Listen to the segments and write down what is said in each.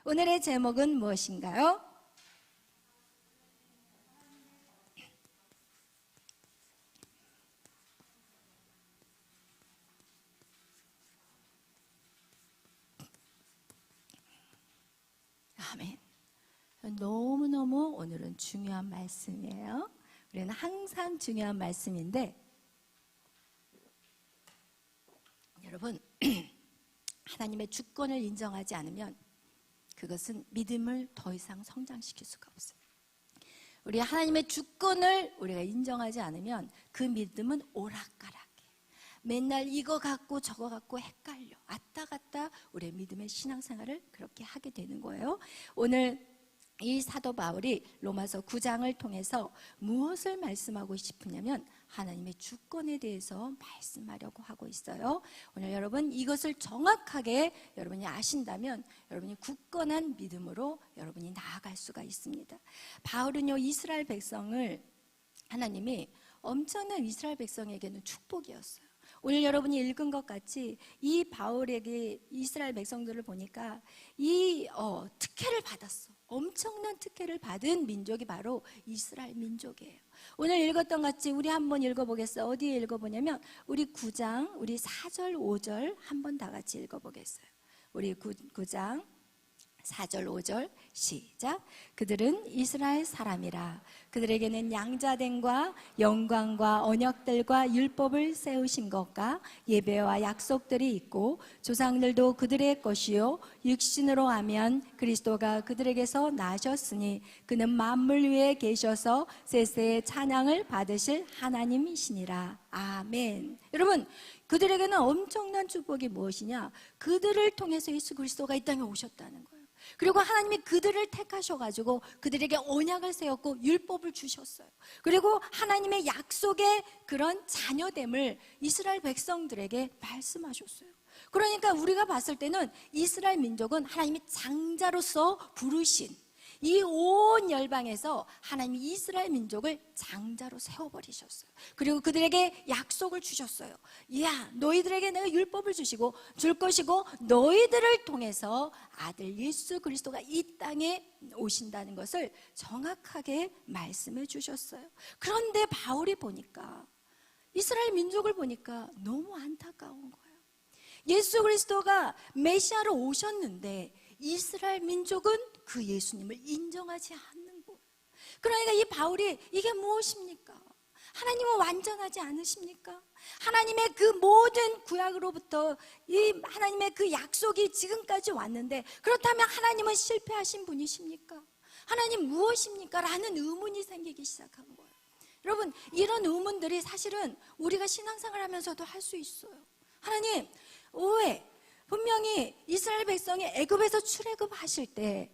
오늘의 제목은 무엇인가요? 아멘. 너무너무 오늘은 중요한 말씀이에요. 우리는 항상 중요한 말씀인데, 여러분, 하나님의 주권을 인정하지 않으면 그것은 믿음을 더 이상 성장시킬 수가 없어요. 우리 하나님의 주권을 우리가 인정하지 않으면 그 믿음은 오락가락해. 맨날 이거 갖고 저거 갖고 헷갈려. 왔다 갔다 우리의 믿음의 신앙생활을 그렇게 하게 되는 거예요. 오늘 이 사도 바울이 로마서 9장을 통해서 무엇을 말씀하고 싶으냐면 하나님의 주권에 대해서 말씀하려고 하고 있어요. 오늘 여러분 이것을 정확하게 여러분이 아신다면 여러분이 굳건한 믿음으로 여러분이 나아갈 수가 있습니다. 바울은요, 이스라엘 백성을 하나님이 엄청난 이스라엘 백성에게는 축복이었어요. 오늘 여러분이 읽은 것 같이 이 바울에게 이스라엘 백성들을 보니까 이 특혜를 받았어. 엄청난 특혜를 받은 민족이 바로 이스라엘 민족이에요. 오늘 읽었던 같이 우리 한번 읽어보겠어요. 어디에 읽어보냐면 우리 9장 우리 4절 5절 한번 다 같이 읽어보겠어요. 우리 9장 4절 5절 시작. 그들은 이스라엘 사람이라. 그들에게는 양자됨과 영광과 언약들과 율법을 세우신 것과 예배와 약속들이 있고 조상들도 그들의 것이요 육신으로 하면 그리스도가 그들에게서 나셨으니 그는 만물 위에 계셔서 세세의 찬양을 받으실 하나님이시니라. 아멘. 여러분, 그들에게는 엄청난 축복이 무엇이냐? 그들을 통해서 예수 그리스도가 이 땅에 오셨다는 거예요. 그리고 하나님이 그들을 택하셔가지고 그들에게 언약을 세웠고 율법을 주셨어요. 그리고 하나님의 약속의 그런 자녀됨을 이스라엘 백성들에게 말씀하셨어요. 그러니까 우리가 봤을 때는 이스라엘 민족은 하나님이 장자로서 부르신 이 온 열방에서 하나님이 이스라엘 민족을 장자로 세워버리셨어요. 그리고 그들에게 약속을 주셨어요. 야, 너희들에게 내가 율법을 주시고 줄 것이고 너희들을 통해서 아들 예수 그리스도가 이 땅에 오신다는 것을 정확하게 말씀해 주셨어요. 그런데 바울이 보니까 이스라엘 민족을 보니까 너무 안타까운 거예요. 예수 그리스도가 메시아로 오셨는데 이스라엘 민족은 그 예수님을 인정하지 않는 거예요. 그러니까 이 바울이 이게 무엇입니까? 하나님은 완전하지 않으십니까? 하나님의 그 모든 구약으로부터 이 하나님의 그 약속이 지금까지 왔는데 그렇다면 하나님은 실패하신 분이십니까? 하나님 무엇입니까? 라는 의문이 생기기 시작한 거예요. 여러분, 이런 의문들이 사실은 우리가 신앙생활 하면서도 할 수 있어요. 하나님, 왜? 분명히 이스라엘 백성이 애굽에서 출애굽하실 때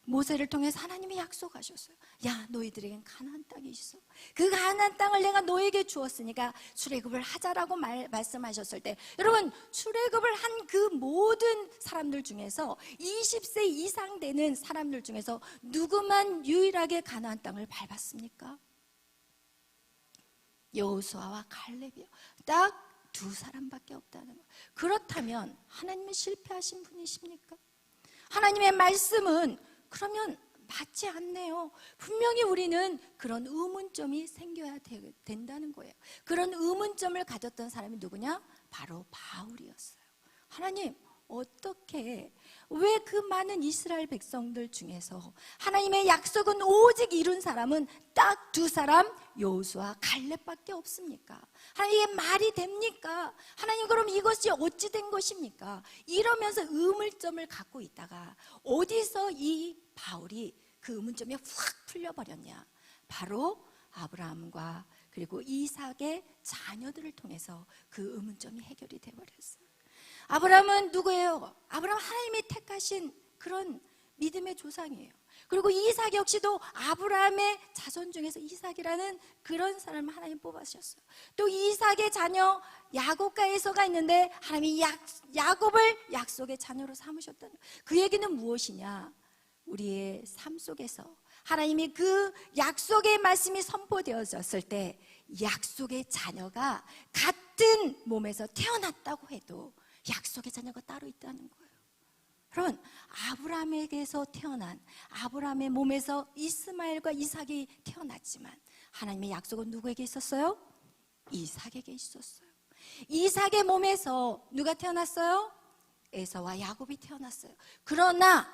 모세를 통해서 하나님이 약속하셨어요. 야, 너희들에겐 가나안 땅이 있어. 그 가나안 땅을 내가 너에게 주었으니까 출애굽을 하자라고 말씀하셨을 때, 여러분, 출애굽을 한 그 모든 사람들 중에서 20세 이상 되는 사람들 중에서 누구만 유일하게 가나안 땅을 밟았습니까? 여호수아와 갈렙이요. 딱 두 사람밖에 없다는 거예요. 그렇다면 하나님은 실패하신 분이십니까? 하나님의 말씀은 그러면 맞지 않네요. 분명히 우리는 그런 의문점이 생겨야 된다는 거예요. 그런 의문점을 가졌던 사람이 누구냐? 바로 바울이었어요. 하나님, 어떻게 왜 그 많은 이스라엘 백성들 중에서 하나님의 약속은 오직 이룬 사람은 딱 두 사람, 여호수아 갈렙밖에 없습니까? 하나님, 이게 말이 됩니까? 하나님, 그럼 이것이 어찌 된 것입니까? 이러면서 의문점을 갖고 있다가 어디서 이 바울이 그 의문점이 확 풀려버렸냐? 바로 아브라함과 그리고 이삭의 자녀들을 통해서 그 의문점이 해결이 돼버렸어요. 아브라함은 누구예요? 아브라함 하나님이 택하신 그런 믿음의 조상이에요. 그리고 이삭 역시도 아브라함의 자손 중에서 이삭이라는 그런 사람을 하나님 뽑아주셨어요. 또 이삭의 자녀 야곱과 에서가 있는데 하나님이 야곱을 약속의 자녀로 삼으셨다는 거예요. 그 얘기는 무엇이냐? 우리의 삶 속에서 하나님이 그 약속의 말씀이 선포되어졌을 때 약속의 자녀가 같은 몸에서 태어났다고 해도 약속의 자녀가 따로 있다는 거예요. 여러분, 아브라함에게서 태어난, 아브라함의 몸에서 이스마엘과 이삭이 태어났지만 하나님의 약속은 누구에게 있었어요? 이삭에게 있었어요. 이삭의 몸에서 누가 태어났어요? 에서와 야곱이 태어났어요. 그러나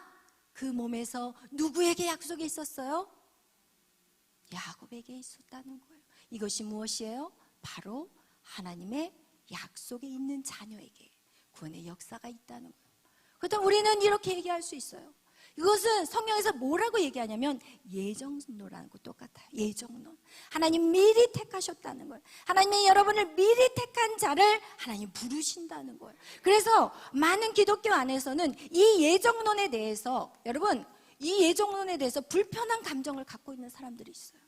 그 몸에서 누구에게 약속이 있었어요? 야곱에게 있었다는 거예요. 이것이 무엇이에요? 바로 하나님의 약속에 있는 자녀에게 구원의 역사가 있다는 거예요. 그렇다면 우리는 이렇게 얘기할 수 있어요. 이것은 성경에서 뭐라고 얘기하냐면 예정론하고 똑같아요. 예정론. 하나님 미리 택하셨다는 거예요. 하나님이 여러분을 미리 택한 자를 하나님 부르신다는 거예요. 그래서 많은 기독교 안에서는 이 예정론에 대해서, 여러분, 이 예정론에 대해서 불편한 감정을 갖고 있는 사람들이 있어요.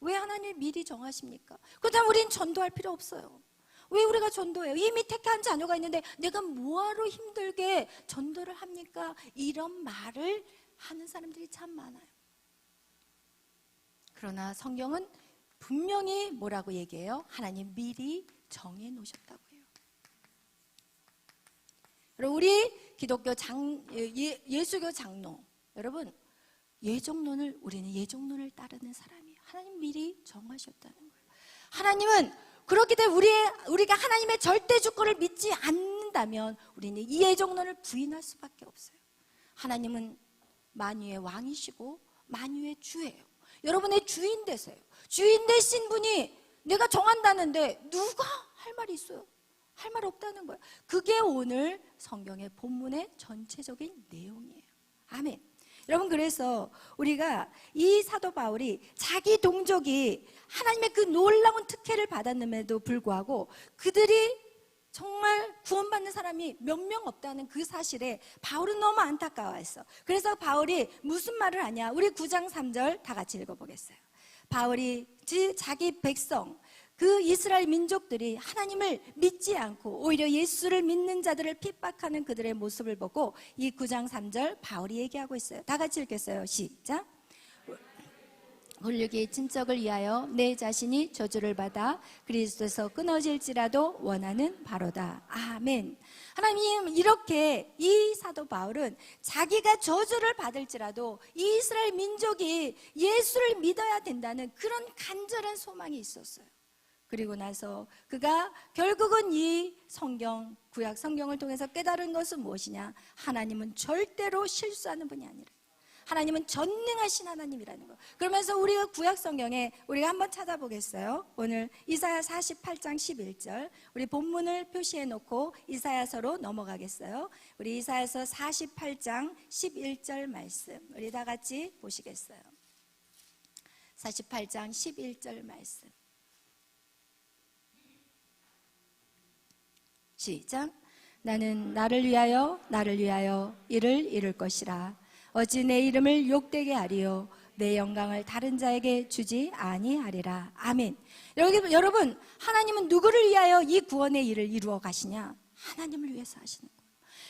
왜 하나님이 미리 정하십니까? 그렇다면 우리는 전도할 필요 없어요. 왜 우리가 전도해요? 이미 택한 자녀가 있는데 내가 뭐하러 힘들게 전도를 합니까? 이런 말을 하는 사람들이 참 많아요. 그러나 성경은 분명히 뭐라고 얘기해요? 하나님 미리 정해 놓으셨다고 해요. 여러분, 우리 기독교 예수교 장로, 여러분, 우리는 예정론을 따르는 사람이에요. 하나님 미리 정하셨다는 거예요. 하나님은 그렇기 때문에 우리가 하나님의 절대 주권을 믿지 않는다면 우리는 이 예정론을 부인할 수밖에 없어요. 하나님은 만유의 왕이시고 만유의 주예요. 여러분의 주인 되세요. 주인 되신 분이 내가 정한다는데 누가 할 말이 있어요? 할 말 없다는 거예요. 그게 오늘 성경의 본문의 전체적인 내용이에요. 아멘. 여러분, 그래서 우리가 이 사도 바울이 자기 동족이 하나님의 그 놀라운 특혜를 받았음에도 불구하고 그들이 정말 구원받는 사람이 몇 명 없다는 그 사실에 바울은 너무 안타까워했어. 그래서 바울이 무슨 말을 하냐? 우리 9장 3절 다 같이 읽어보겠어요. 바울이 자기 백성, 그 이스라엘 민족들이 하나님을 믿지 않고 오히려 예수를 믿는 자들을 핍박하는 그들의 모습을 보고 이 9장 3절 바울이 얘기하고 있어요. 다 같이 읽겠어요. 시작. 홀류기 친척을 위하여 내 자신이 저주를 받아 그리스도에서 끊어질지라도 원하는 바로다. 아멘. 하나님, 이렇게 이 사도 바울은 자기가 저주를 받을지라도 이 이스라엘 민족이 예수를 믿어야 된다는 그런 간절한 소망이 있었어요. 그리고 나서 그가 결국은 이 성경, 구약 성경을 통해서 깨달은 것은 무엇이냐? 하나님은 절대로 실수하는 분이 아니라 하나님은 전능하신 하나님이라는 거. 그러면서 우리가 구약 성경에 우리가 한번 찾아보겠어요. 오늘 이사야 48장 11절 우리 본문을 표시해 놓고 이사야서로 넘어가겠어요. 우리 이사야서 48장 11절 말씀 우리 다 같이 보시겠어요. 48장 11절 말씀 시작. 나는 나를 위하여 이를 이룰 것이라. 어찌 내 이름을 욕되게 하리요 내 영광을 다른 자에게 주지 아니하리라. 아멘. 여러분, 하나님은 누구를 위하여 이 구원의 일을 이루어 가시냐? 하나님을 위해서 하시는 거예요.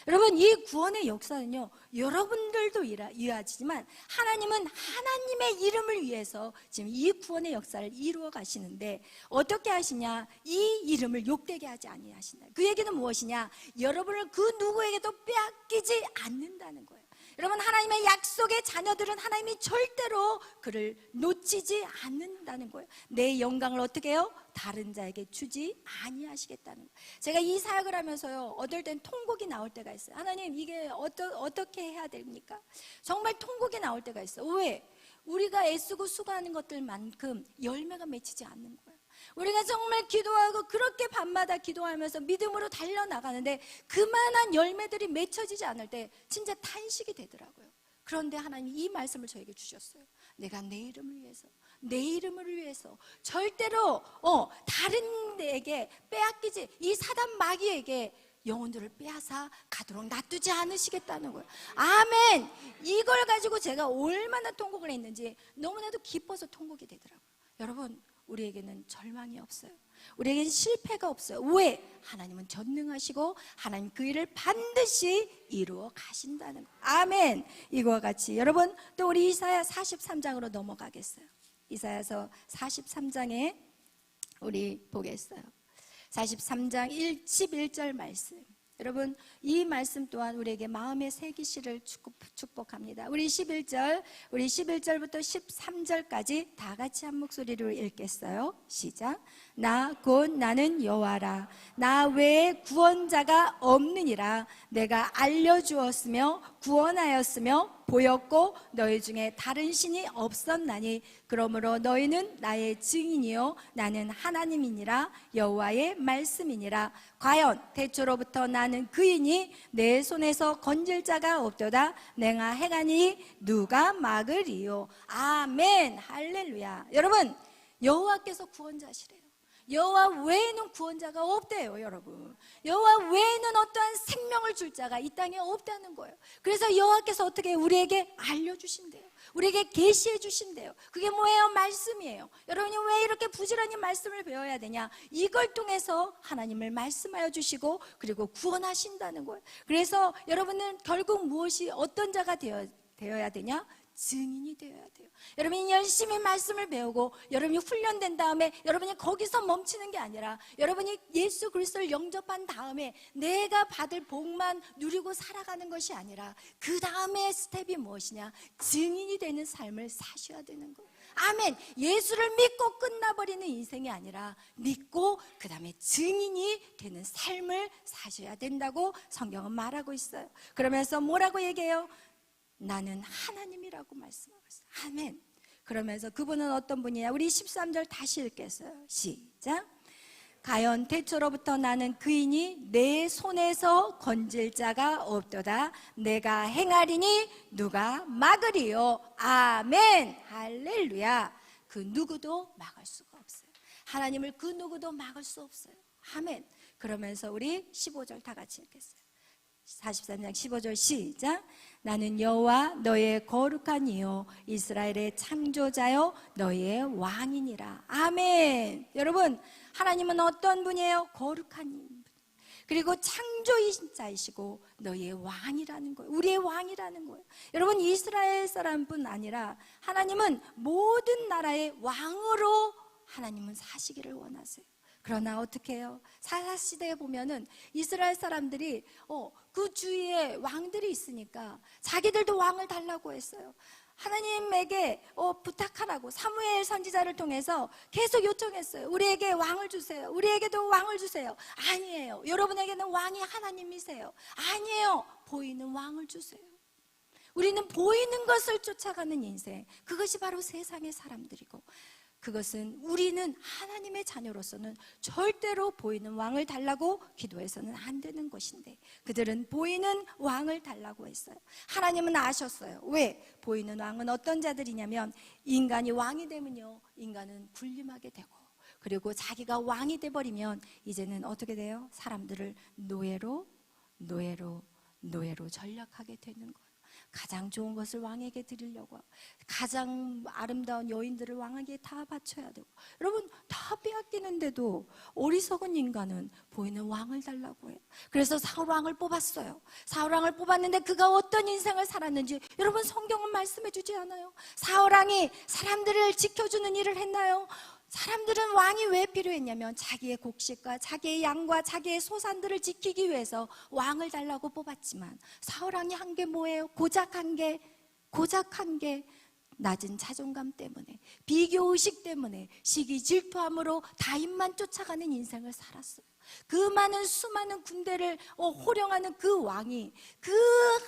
여러분, 이 구원의 역사는요, 여러분들도 위하지만 하나님은 하나님의 이름을 위해서 지금 이 구원의 역사를 이루어 가시는데 어떻게 하시냐? 이 이름을 욕되게 하지 아니하신다. 그 얘기는 무엇이냐? 여러분을 그 누구에게도 빼앗기지 않는다는 거예요. 여러분, 하나님의 약속의 자녀들은 하나님이 절대로 그를 놓치지 않는다는 거예요. 내 영광을 어떻게 해요? 다른 자에게 주지 아니하시겠다는 거예요. 제가 이 사역을 하면서요, 어떨 땐 통곡이 나올 때가 있어요. 하나님, 이게 어떻게 해야 됩니까? 정말 통곡이 나올 때가 있어요. 왜? 우리가 애쓰고 수고하는 것들만큼 열매가 맺히지 않는 거예요. 우리가 정말 기도하고 그렇게 밤마다 기도하면서 믿음으로 달려나가는데 그만한 열매들이 맺혀지지 않을 때 진짜 탄식이 되더라고요. 그런데 하나님 이 말씀을 저에게 주셨어요. 내가 내 이름을 위해서 절대로 다른 데에게 빼앗기지, 이 사단 마귀에게 영혼들을 빼앗아 가도록 놔두지 않으시겠다는 거예요. 아멘. 이걸 가지고 제가 얼마나 통곡을 했는지 너무나도 기뻐서 통곡이 되더라고요. 여러분, 우리에게는 절망이 없어요. 우리에게는 실패가 없어요. 왜? 하나님은 전능하시고 하나님 그 일을 반드시 이루어 가신다는 거예요. 아멘. 이거와 같이 여러분, 또 우리 이사야 43장으로 넘어가겠어요. 이사야서 43장에 우리 보겠어요. 43장 11절 말씀 여러분, 이 말씀 또한 우리에게 마음에 새기시를 축복합니다. 우리 11절부터 13절까지 다 같이 한 목소리로 읽겠어요. 시작. 나 곧 나는 여호와라. 나 외에 구원자가 없느니라. 내가 알려주었으며 구원하였으며 보였고 너희 중에 다른 신이 없었나니 그러므로 너희는 나의 증인이요 나는 하나님이니라. 여호와의 말씀이니라. 과연 태초로부터 나는 그이니 내 손에서 건질 자가 없도다. 내가 행하니 누가 막으리요. 아멘. 할렐루야. 여러분, 여호와께서 구원자시래요. 여호와 외에는 구원자가 없대요. 여러분, 여호와 외에는 어떠한 생명을 줄 자가 이 땅에 없다는 거예요. 그래서 여호와께서 어떻게 우리에게 알려주신대요. 우리에게 계시해 주신대요. 그게 뭐예요? 말씀이에요. 여러분이 왜 이렇게 부지런히 말씀을 배워야 되냐? 이걸 통해서 하나님을 말씀하여 주시고 그리고 구원하신다는 거예요. 그래서 여러분은 결국 무엇이 어떤 자가 되어야 되냐? 증인이 되어야 돼요. 여러분이 열심히 말씀을 배우고 여러분이 훈련된 다음에 여러분이 거기서 멈추는 게 아니라 여러분이 예수 그리스도를 영접한 다음에 내가 받을 복만 누리고 살아가는 것이 아니라 그 다음에 스텝이 무엇이냐? 증인이 되는 삶을 사셔야 되는 거예요. 아멘. 예수를 믿고 끝나버리는 인생이 아니라 믿고 그 다음에 증인이 되는 삶을 사셔야 된다고 성경은 말하고 있어요. 그러면서 뭐라고 얘기해요? 나는 하나님이라고 말씀하고 있어요. 아멘. 그러면서 그분은 어떤 분이냐? 우리 13절 다시 읽겠어요. 시작. 가연 태초로부터 나는 그이니 내 손에서 건질 자가 없도다. 내가 행하리니 누가 막으리요. 아멘. 할렐루야. 그 누구도 막을 수가 없어요. 하나님을 그 누구도 막을 수 없어요. 아멘. 그러면서 우리 15절 다 같이 읽겠어요. 43장 15절 시작. 나는 여호와 너의 거룩한 이요 이스라엘의 창조자요 너의 왕이니라. 아멘. 여러분, 하나님은 어떤 분이에요? 거룩한 분, 그리고 창조자이시고 너의 왕이라는 거예요. 우리의 왕이라는 거예요. 여러분, 이스라엘 사람뿐 아니라 하나님은 모든 나라의 왕으로 하나님은 사시기를 원하세요. 그러나 어떻게 해요? 사사시대에 보면은 이스라엘 사람들이 그 주위에 왕들이 있으니까 자기들도 왕을 달라고 했어요. 하나님에게 부탁하라고 사무엘 선지자를 통해서 계속 요청했어요. 우리에게 왕을 주세요. 우리에게도 왕을 주세요. 아니에요. 여러분에게는 왕이 하나님이세요. 아니에요. 보이는 왕을 주세요. 우리는 보이는 것을 쫓아가는 인생, 그것이 바로 세상의 사람들이고, 그것은 우리는 하나님의 자녀로서는 절대로 보이는 왕을 달라고 기도해서는 안 되는 것인데 그들은 보이는 왕을 달라고 했어요. 하나님은 아셨어요. 왜? 보이는 왕은 어떤 자들이냐면 인간이 왕이 되면요, 인간은 군림하게 되고, 그리고 자기가 왕이 돼버리면 이제는 어떻게 돼요? 사람들을 노예로 전락하게 되는 거예요. 가장 좋은 것을 왕에게 드리려고, 가장 아름다운 여인들을 왕에게 다 바쳐야 되고, 여러분 다 빼앗기는데도 어리석은 인간은 보이는 왕을 달라고 해요. 그래서 사울 왕을 뽑았어요. 사울 왕을 뽑았는데 그가 어떤 인생을 살았는지 여러분 성경은 말씀해 주지 않아요. 사울 왕이 사람들을 지켜주는 일을 했나요? 사람들은 왕이 왜 필요했냐면 자기의 곡식과 자기의 양과 자기의 소산들을 지키기 위해서 왕을 달라고 뽑았지만 사울 왕이 한 게 뭐예요? 고작한 게 낮은 자존감 때문에, 비교의식 때문에, 시기 질투함으로 다인만 쫓아가는 인생을 살았어요. 그 많은 수많은 군대를 호령하는 그 왕이 그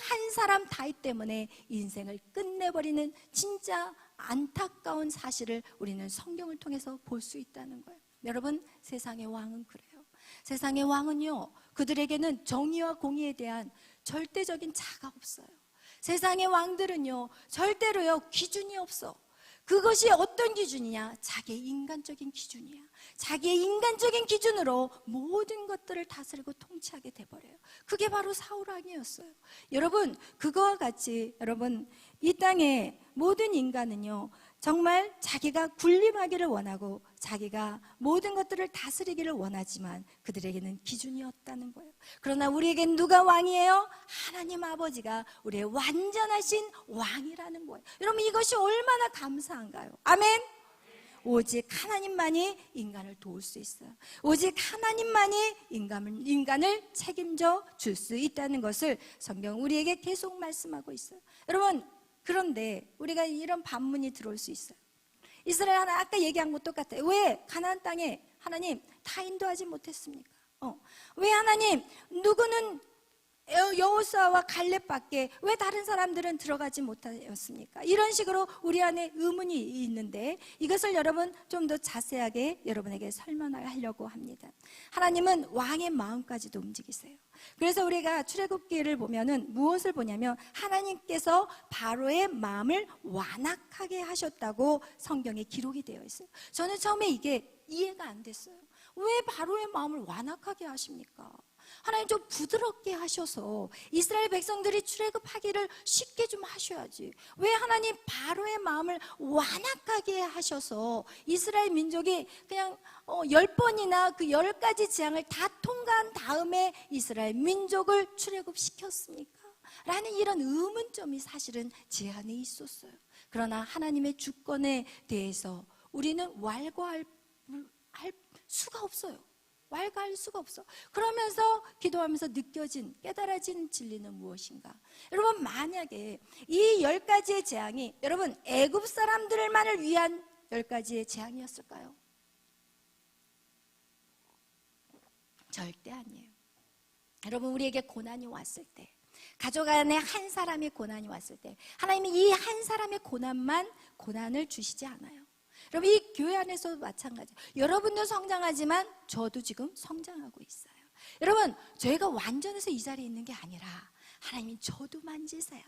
한 사람 다윗 때문에 인생을 끝내버리는 진짜 안타까운 사실을 우리는 성경을 통해서 볼 수 있다는 거예요. 여러분, 세상의 왕은 그래요. 세상의 왕은요, 그들에게는 정의와 공의에 대한 절대적인 자가 없어요. 세상의 왕들은요, 절대로요, 기준이 없어. 그것이 어떤 기준이냐? 자기의 인간적인 기준이야. 자기의 인간적인 기준으로 모든 것들을 다스리고 통치하게 돼버려요. 그게 바로 사울 왕이었어요. 여러분, 그거와 같이 여러분, 이 땅에 모든 인간은요, 정말 자기가 군림하기를 원하고 자기가 모든 것들을 다스리기를 원하지만 그들에게는 기준이 없다는 거예요. 그러나 우리에겐 누가 왕이에요? 하나님 아버지가 우리의 완전하신 왕이라는 거예요. 여러분, 이것이 얼마나 감사한가요? 아멘. 오직 하나님만이 인간을 도울 수 있어요. 오직 하나님만이 인간을 책임져 줄 수 있다는 것을 성경 우리에게 계속 말씀하고 있어요. 여러분, 그런데 우리가 이런 반문이 들어올 수 있어요. 이스라엘 하나 아까 얘기한 것 똑같아요. 왜 가나안 땅에 하나님 다 인도하지 못했습니까? 왜 하나님 누구는 여호수아와 갈렙밖에 왜 다른 사람들은 들어가지 못하였습니까? 이런 식으로 우리 안에 의문이 있는데 이것을 여러분 좀 더 자세하게 여러분에게 설명하려고 합니다. 하나님은 왕의 마음까지도 움직이세요. 그래서 우리가 출애굽기를 보면은 무엇을 보냐면 하나님께서 바로의 마음을 완악하게 하셨다고 성경에 기록이 되어 있어요. 저는 처음에 이게 이해가 안 됐어요. 왜 바로의 마음을 완악하게 하십니까? 하나님 좀 부드럽게 하셔서 이스라엘 백성들이 출애굽하기를 쉽게 좀 하셔야지. 왜 하나님 바로의 마음을 완악하게 하셔서 이스라엘 민족이 그냥 10번이나 그 10가지 재앙을 다 통과한 다음에 이스라엘 민족을 출애굽시켰습니까? 라는 이런 의문점이 사실은 제 안에 있었어요. 그러나 하나님의 주권에 대해서 우리는 왈가할 수가 없어요. 왈가할 수가 없어. 그러면서 기도하면서 느껴진 깨달아진 진리는 무엇인가? 여러분, 만약에 이 10가지의 재앙이 여러분 애굽 사람들만을 위한 10가지의 재앙이었을까요? 절대 아니에요. 여러분, 우리에게 고난이 왔을 때, 가족 안에 한 사람의 고난이 왔을 때 하나님이 이 한 사람의 고난을 주시지 않아요. 여러분, 이 교회 안에서도 마찬가지예요. 여러분도 성장하지만 저도 지금 성장하고 있어요. 여러분, 저희가 완전해서 이 자리에 있는 게 아니라 하나님이 저도 만지세요.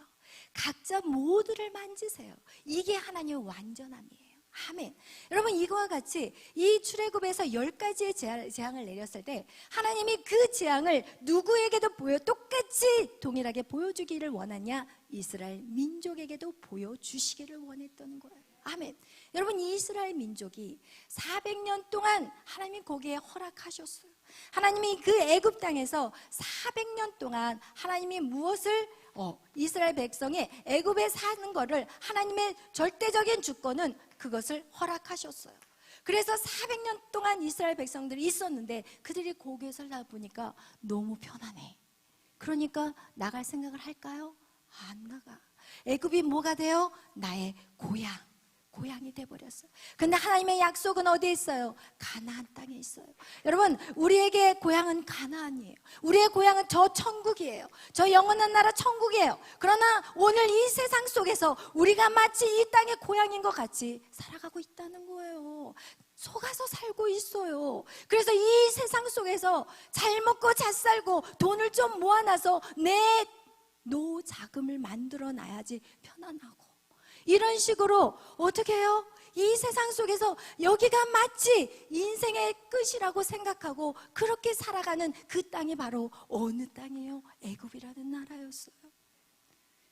각자 모두를 만지세요. 이게 하나님의 완전함이에요. 아멘. 여러분, 이거와 같이 이 출애굽에서 10가지의 재앙을 내렸을 때 하나님이 그 재앙을 누구에게도 똑같이 동일하게 보여주기를 원하냐? 이스라엘 민족에게도 보여주시기를 원했던 거예요. 아멘. 여러분, 이스라엘 민족이 400년 동안 하나님이 거기에 허락하셨어요. 하나님이 그 애굽 땅에서 400년 동안 하나님이 무엇을 이스라엘 백성이 애굽에 사는 거를 하나님의 절대적인 주권은 그것을 허락하셨어요. 그래서 400년 동안 이스라엘 백성들이 있었는데 그들이 거기에 살다 보니까 너무 편안해. 그러니까 나갈 생각을 할까요? 안 나가. 애굽이 뭐가 돼요? 나의 고향이 돼버렸어요. 근데 하나님의 약속은 어디에 있어요? 가나안 땅에 있어요. 여러분, 우리에게 고향은 가나안이에요. 우리의 고향은 저 천국이에요. 저 영원한 나라 천국이에요. 그러나 오늘 이 세상 속에서 우리가 마치 이 땅의 고향인 것 같이 살아가고 있다는 거예요. 속아서 살고 있어요. 그래서 이 세상 속에서 잘 먹고 잘 살고 돈을 좀 모아놔서 내 노후 자금을 만들어 놔야지 편안하고, 이런 식으로 어떻게 해요? 이 세상 속에서 여기가 마치 인생의 끝이라고 생각하고 그렇게 살아가는 그 땅이 바로 어느 땅이에요? 애굽이라는 나라였어요.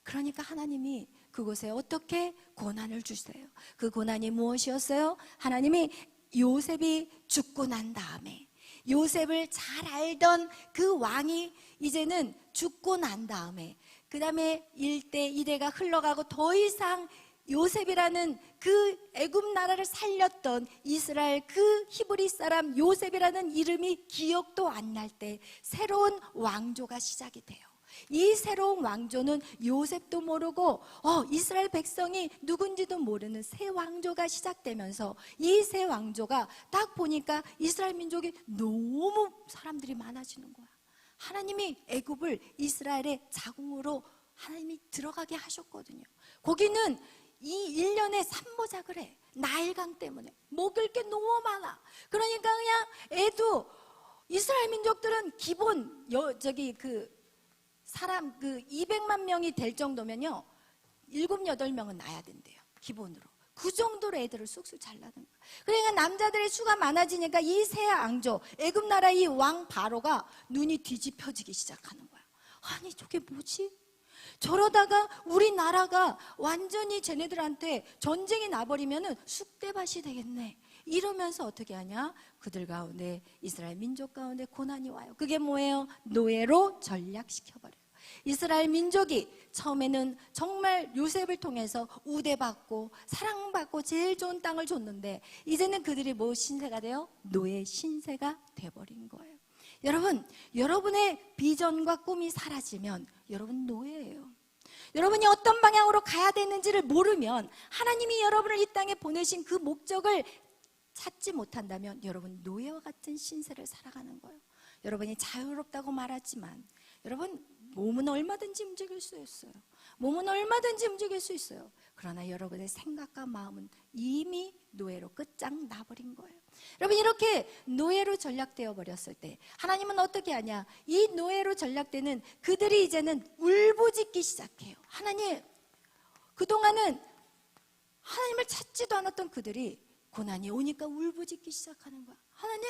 그러니까 하나님이 그곳에 어떻게 고난을 주세요? 그 고난이 무엇이었어요? 하나님이 요셉이 죽고 난 다음에 요셉을 잘 알던 그 왕이 이제는 죽고 난 다음에 그 다음에 1대, 2대가 흘러가고 더 이상 요셉이라는 그 애굽 나라를 살렸던 이스라엘 그 히브리 사람 요셉이라는 이름이 기억도 안 날 때 새로운 왕조가 시작이 돼요. 이 새로운 왕조는 요셉도 모르고 이스라엘 백성이 누군지도 모르는 새 왕조가 시작되면서 이 새 왕조가 딱 보니까 이스라엘 민족이 너무 사람들이 많아지는 거야. 하나님이 애굽을 이스라엘의 자궁으로 하나님이 들어가게 하셨거든요. 거기는 이 1년에 산모작을 해. 나일강 때문에 먹을 게 너무 많아. 그러니까 그냥 애도 이스라엘 민족들은 기본 사람 200만 명이 될 정도면요 7, 8명은 낳아야 된대요. 기본으로. 그 정도로 애들을 쑥쑥 잘 낳는 거야. 그러니까 남자들의 수가 많아지니까 이 새 왕조 애굽 나라 이 왕 바로가 눈이 뒤집혀지기 시작하는 거야. 아니 저게 뭐지? 저러다가 우리나라가 완전히 쟤네들한테 전쟁이 나버리면은 쑥대밭이 되겠네. 이러면서 어떻게 하냐? 그들 가운데 이스라엘 민족 가운데 고난이 와요. 그게 뭐예요? 노예로 전락시켜버려요. 이스라엘 민족이 처음에는 정말 요셉을 통해서 우대받고 사랑받고 제일 좋은 땅을 줬는데 이제는 그들이 뭐 신세가 돼요? 노예 신세가 돼버린 거예요. 여러분, 여러분의 비전과 꿈이 사라지면 여러분 노예예요. 여러분이 어떤 방향으로 가야 되는지를 모르면, 하나님이 여러분을 이 땅에 보내신 그 목적을 찾지 못한다면 여러분 노예와 같은 신세를 살아가는 거예요. 여러분이 자유롭다고 말하지만 여러분 몸은 얼마든지 움직일 수 있어요. 몸은 얼마든지 움직일 수 있어요. 그러나 여러분의 생각과 마음은 이미 노예로 끝장 나버린 거예요. 여러분, 이렇게 노예로 전락되어 버렸을 때 하나님은 어떻게 하냐? 이 노예로 전락되는 그들이 이제는 울부짖기 시작해요. 하나님, 그동안은 하나님을 찾지도 않았던 그들이 고난이 오니까 울부짖기 시작하는 거야. 하나님,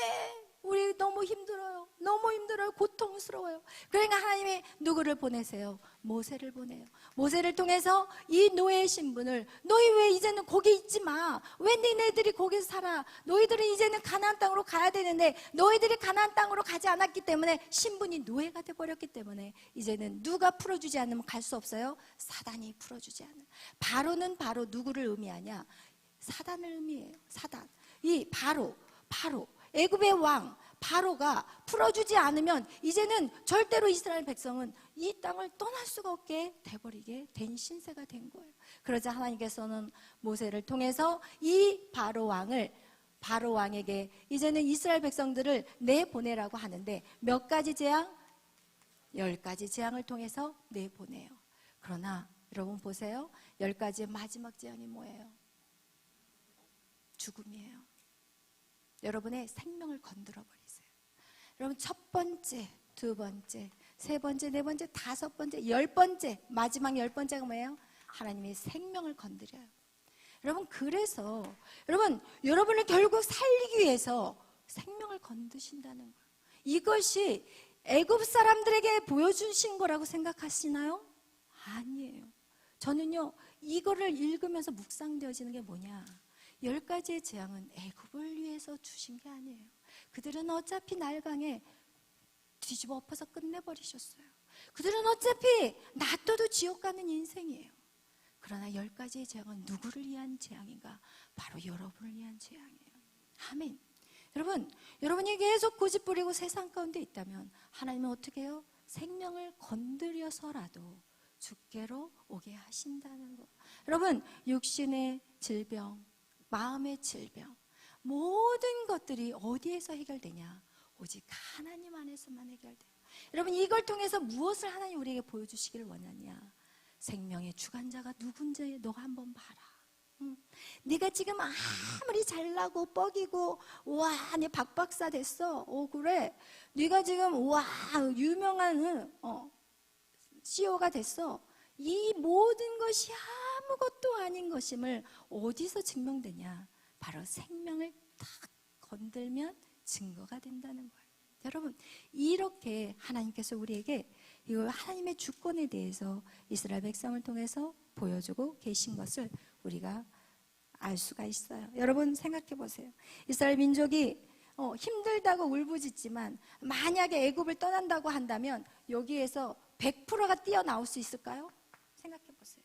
우리 너무 힘들어요. 너무 힘들어요. 고통스러워요. 그러니까 하나님이 누구를 보내세요? 모세를 보내요. 모세를 통해서 이 노예의 신분을, 너희 왜 이제는 거기 있지 마. 왜 니네들이 거기서 살아. 너희들은 이제는 가나안 땅으로 가야 되는데 너희들이 가나안 땅으로 가지 않았기 때문에 신분이 노예가 돼버렸기 때문에 이제는 누가 풀어주지 않으면 갈 수 없어요. 사단이 풀어주지 않아요. 바로는 바로 누구를 의미하냐? 사단을 의미해요. 사단. 이 바로 애굽의 왕 바로가 풀어주지 않으면 이제는 절대로 이스라엘 백성은 이 땅을 떠날 수가 없게 돼버리게 된 신세가 된 거예요. 그러자 하나님께서는 모세를 통해서 이 바로 왕에게 이제는 이스라엘 백성들을 내보내라고 하는데 몇 가지 재앙? 10가지 재앙을 통해서 내보내요. 그러나 여러분 보세요. 10가지의 마지막 재앙이 뭐예요? 죽음이에요. 여러분의 생명을 건드려 버리세요. 여러분, 첫 번째, 두 번째, 세 번째, 네 번째, 다섯 번째, 10번째, 마지막 10번째가 뭐예요? 하나님의 생명을 건드려요. 여러분, 그래서 여러분을 결국 살리기 위해서 생명을 건드신다는 거예요. 이것이 애굽 사람들에게 보여주신 거라고 생각하시나요? 아니에요. 저는요, 이거를 읽으면서 묵상되어지는 게 뭐냐? 10가지의 재앙은 애굽을 위해서 주신 게 아니에요. 그들은 어차피 날강에 뒤집어 엎어서 끝내버리셨어요. 그들은 어차피 놔둬도 지옥 가는 인생이에요. 그러나 10가지의 재앙은 누구를 위한 재앙인가? 바로 여러분을 위한 재앙이에요. 아멘. 여러분이 계속 고집 부리고 세상 가운데 있다면 하나님은 어떻게 해요? 생명을 건드려서라도 주께로 오게 하신다는 거. 여러분, 육신의 질병, 마음의 질병, 모든 것들이 어디에서 해결되냐? 오직 하나님 안에서만 해결돼요. 여러분, 이걸 통해서 무엇을 하나님 우리에게 보여주시기를 원하냐? 생명의 주관자가 누군지 너가 한번 봐라. 네가 지금 아무리 잘나고 뻐기고 와, 네 박박사 됐어. 그래. 네가 지금 와, 유명한 CEO가 됐어. 이 모든 것이 아무것도 아닌 것임을 어디서 증명되냐? 바로 생명을 딱 건들면 증거가 된다는 거예요. 여러분, 이렇게 하나님께서 우리에게 이 하나님의 주권에 대해서 이스라엘 백성을 통해서 보여주고 계신 것을 우리가 알 수가 있어요. 여러분, 생각해 보세요. 이스라엘 민족이 힘들다고 울부짖지만 만약에 애굽을 떠난다고 한다면 여기에서 100%가 뛰어나올 수 있을까요? 생각해 보세요.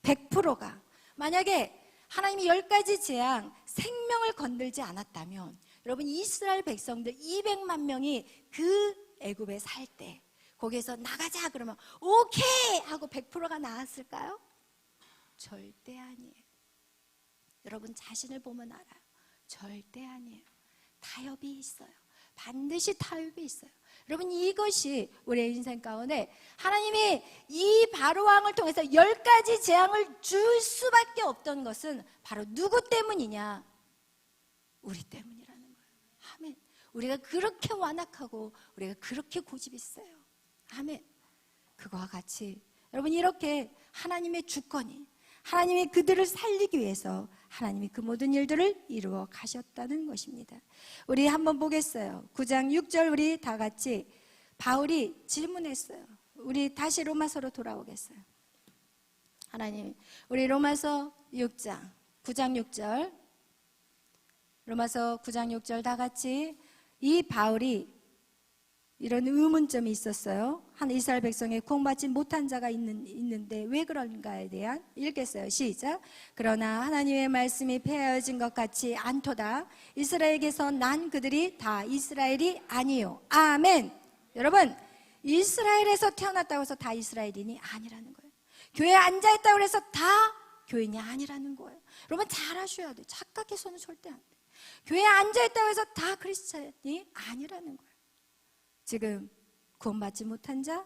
100%가 만약에 하나님이 10가지 재앙, 생명을 건들지 않았다면 여러분, 이스라엘 백성들 200만 명이 그 애굽에 살 때 거기에서 나가자 그러면 오케이 하고 100%가 나왔을까요? 절대 아니에요. 여러분, 자신을 보면 알아요. 절대 아니에요. 타협이 있어요. 반드시 타협이 있어요. 여러분, 이것이 우리의 인생 가운데 하나님이 이 바로왕을 통해서 10가지 재앙을 줄 수밖에 없던 것은 바로 누구 때문이냐? 우리 때문이라는 거예요. 아멘. 우리가 그렇게 완악하고 우리가 그렇게 고집이 세요. 아멘. 그거와 같이 여러분, 이렇게 하나님의 주권이, 하나님이 그들을 살리기 위해서 하나님이 그 모든 일들을 이루어 가셨다는 것입니다. 우리 한번 보겠어요. 9장 6절 우리 다 같이 바울이 질문했어요. 우리 다시 로마서로 돌아오겠어요. 하나님, 우리 로마서 6장 9장 6절, 로마서 9장 6절 다 같이 이 바울이 이런 의문점이 있었어요. 한 이스라엘 백성에 구원받지 못한 자가 있는데 왜 그런가에 대한 읽겠어요. 시작. 그러나 하나님의 말씀이 폐하여진 것 같지 않도다. 이스라엘에게서 난 그들이 다 이스라엘이 아니요. 아멘. 여러분, 이스라엘에서 태어났다고 해서 다 이스라엘인이 아니라는 거예요. 교회에 앉아있다고 해서 다 교인이 아니라는 거예요. 여러분 잘 아셔야 돼요. 착각해서는 절대 안 돼요. 교회에 앉아있다고 해서 다 크리스찬이 아니라는 거예요. 지금 구원받지 못한 자,